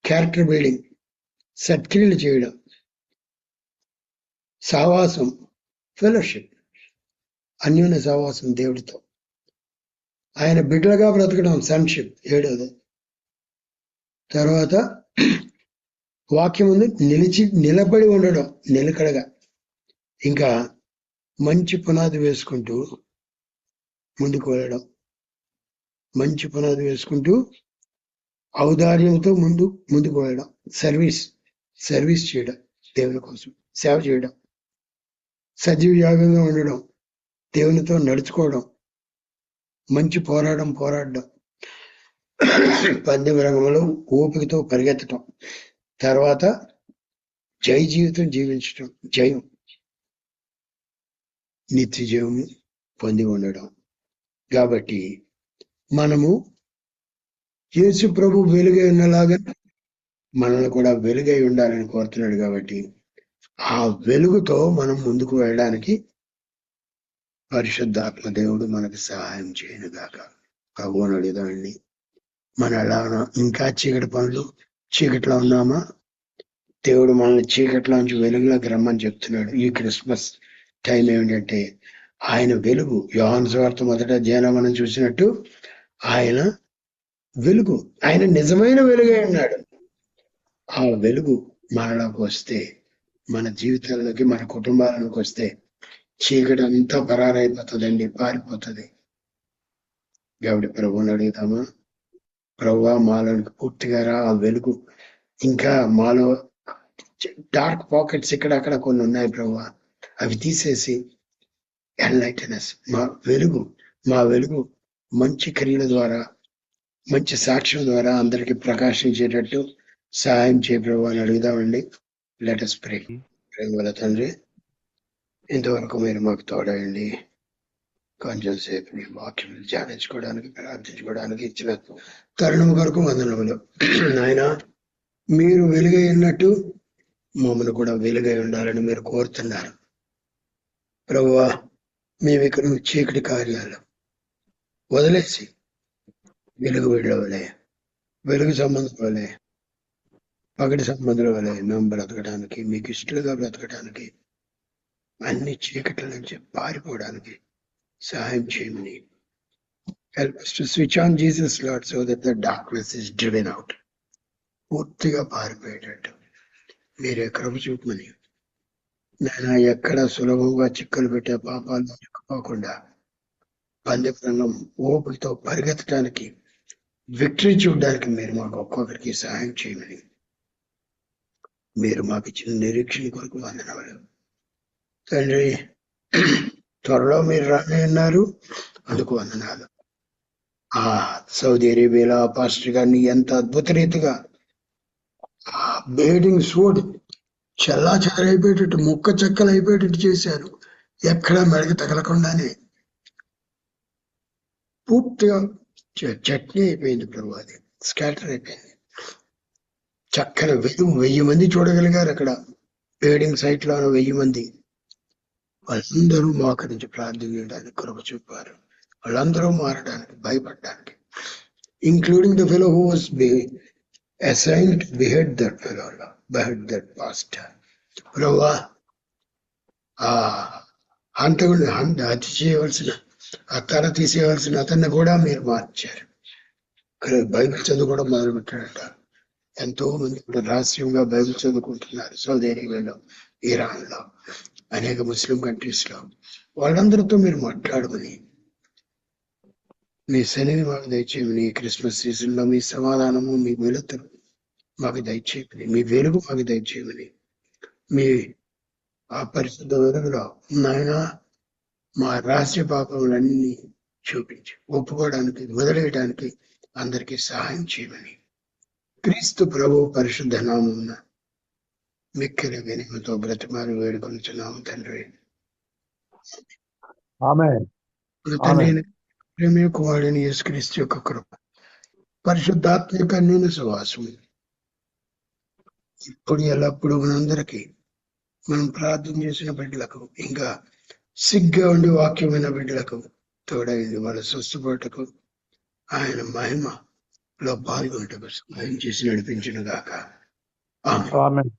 క్యారెక్టర్ బిల్డింగ్, సత్క్రియలు చేయడం, సహవాసం, ఫెలోషిప్, అన్యోన్య సహవాసం దేవుడితో, ఆయన బిడ్డలుగా బ్రతకడం, సన్షిప్ 7వ. తర్వాత వాక్యం ముందు నిలబడి ఉండడం, నిలకడగా. ఇంకా మంచి పునాది వేసుకుంటూ ముందుకు వెళ్ళడం, మంచి పునాది వేసుకుంటూ ఔదార్యంతో ముందుకు వెళ్ళడం, సర్వీస్ చేయడం, దేవుని కోసం సేవ చేయడం, సజీవ యాగంగా ఉండడం, దేవునితో నడుచుకోవడం, మంచి పోరాడడం, పందెం రంగంలో ఓపికతో పరిగెత్తడం, తర్వాత జయ జీవితం జీవించడం, జయం, నిత్య జీవము పొంది ఉండడం. కాబట్టి మనము యేసు ప్రభు వెలుగై ఉన్నలాగా మనల్ని కూడా వెలుగై ఉండాలని కోరుతున్నాడు. కాబట్టి ఆ వెలుగుతో మనం ముందుకు వెళ్ళడానికి పరిశుద్ధాత్మ దేవుడు మనకు సహాయం చేయను గాక. ప్రభువుని అడుగుదామండి. మన ఎలా ఇంకా చీకట్లో ఉన్నామా? దేవుడు మనల్ని చీకట్లోంచి వెలుగులోకి రమ్మని చెప్తున్నాడు. ఈ క్రిస్మస్ టైం ఏమిటంటే ఆయన వెలుగు. యోహాను సువార్త 1వ అధ్యాయంలో మనం చూసినట్టు ఆయన వెలుగు, ఆయన నిజమైన వెలుగై ఉన్నాడు. ఆ వెలుగు మనలోకి వస్తే, మన జీవితాల్లోకి, మన కుటుంబాలకు వస్తే చీకటి అంతా పరారైపోతుందండి, పారిపోతుంది. కాబట్టి ప్రభువుని అడుగుతామా, ప్రభువా మాలోనికి పూర్తిగా రా, ఆ వెలుగు. ఇంకా మాలో డార్క్ పాకెట్స్ ఇక్కడక్కడ కొన్ని ఉన్నాయి ప్రభువా, అవి తీసేసి ఎన్లైటనెస్, మా వెలుగు మంచి క్రియల ద్వారా, మంచి సాక్ష్యం ద్వారా అందరికి ప్రకాశించేటట్టు సహాయం చేయ ప్రభువా అని అడుగుదామండి. Let us pray. ప్రేమగల తండ్రి, ఇంతవరకు మీరు మాకు తోడండి. కొంచెం సేపు మీ వాక్యం ధ్యానించుకోవడానికి, ప్రార్థించుకోవడానికి ఇచ్చిన తరుణం కొరకు వందనములు. నాయన, మీరు వెలుగై ఉన్నట్టు మమ్మల్ని కూడా వెలుగై ఉండాలని మీరు కోరుతున్నారు ప్రభువా. మేము ఇక్కడ చీకటి కార్యాలు వదిలేసి వెలుగు విడవలే, వెలుగు సంబంధం వలె, పగటి సంబంధుల వలె మేము బ్రతకడానికి, మీకు ఇష్టలుగా బ్రతకడానికి, అన్ని చీకట్ల నుంచి పారిపోవడానికి సహాయం చేయమని. Help us to switch on Jesus, Lord, so that the darkness is driven out. పూర్తిగా పారిపోయేటట్టు మీరే కృప చూపమని నాయన. ఎక్కడ సులభంగా చిక్కలు పెట్టే పాపాలు చిక్కుపోకుండా పందెప్రంగం ఓపికతో పరిగెత్తడానికి, విక్టరీ చూడడానికి మీరు మాకు ఒక్కొక్కరికి సహాయం చేయమని, మీరు మాకు ఇచ్చిన నిరీక్షణ కొరకు వందనములు తండ్రి. త్వరలో మీరు రానన్నారు, అందుకు వందనాలు. ఆ సౌదీ అరేబియాలో ఆ పాస్టర్ గారిని ఎంత అద్భుత రీతిగా ఆ బేడింగ్ సోడ్ చల్లా చెదరైపోయేటట్టు, ముక్క చెక్కలు అయిపోయేటట్టు చేశారు. ఎక్కడా మెడకి తగలకుండానే పూర్తిగా చట్నీ అయిపోయింది ప్రభు. అది స్కాటర్ అయిపోయింది. చక్కని 1000 మంది చూడగలిగారు అక్కడ. బేడింగ్ సైట్ లో 1000 మంది. వాళ్ళందరూ మోకరించి ప్రార్థన చేయడానికి కృప చూపారు. వాళ్ళందరూ మారడానికి, భయపడడానికి, including the fellow who was assigned to behead that fellow, behead that pastor. ప్రభువా, ఆ హంతకుడిని హత్య చేయవలసిన, ఆ తల తీసేయవలసిన అతన్ని కూడా మీరు మార్చారు. బైబిల్ చదువుకోవడం మొదలుపెట్టాడట. ఎంతో మంది ఇప్పుడు రహస్యంగా బైబిల్ చదువుకుంటున్నారు. సౌదీ అరేబియాలో, ఇరాన్ లో, అనేక ముస్లిం కంట్రీస్ లో. వాళ్ళందరితో మీరు మాట్లాడమని, మీ శనిని మాకు దయచేయమని, ఈ క్రిస్మస్ సీజన్ లో మీ సమాధానము, మీ వెలుతురు మాకు దయచేయమని, మీ వెలుగు మాకు దయచేయమని, మీ ఆ పరిశుద్ధ వెలుగులో నాయన మా రహస్య పాపములన్నీ చూపించి ఒప్పుకోవడానికి, వదిలేయడానికి అందరికీ సహాయం చేయమని క్రీస్తు ప్రభు పరిశుద్ధ నామమున మిక్కిలి వినయంతో బ్రతిమారి వేడుకొనుచున్నాము తండ్రి. ఆమేన్. తండ్రి ప్రేమ కుమారుని యేసుక్రీస్తు యొక్క కృప, పరిశుద్ధాత్మ యొక్క అన్యోన్య సహవాసం ఇప్పుడు ఎల్లప్పుడూ మనందరికీ, మనం ప్రార్థన చేసిన బిడ్డలకు, ఇంకా సిగ్గా ఉండి వాక్యమైన బిడ్డలకు తోడైంది. వాళ్ళ స్వస్థపడటకు, ఆయన మహిమలో పాల్గొనటకు సహాయం చేసి నడిపించిన గాక. ఆమేన్. ఆమేన్.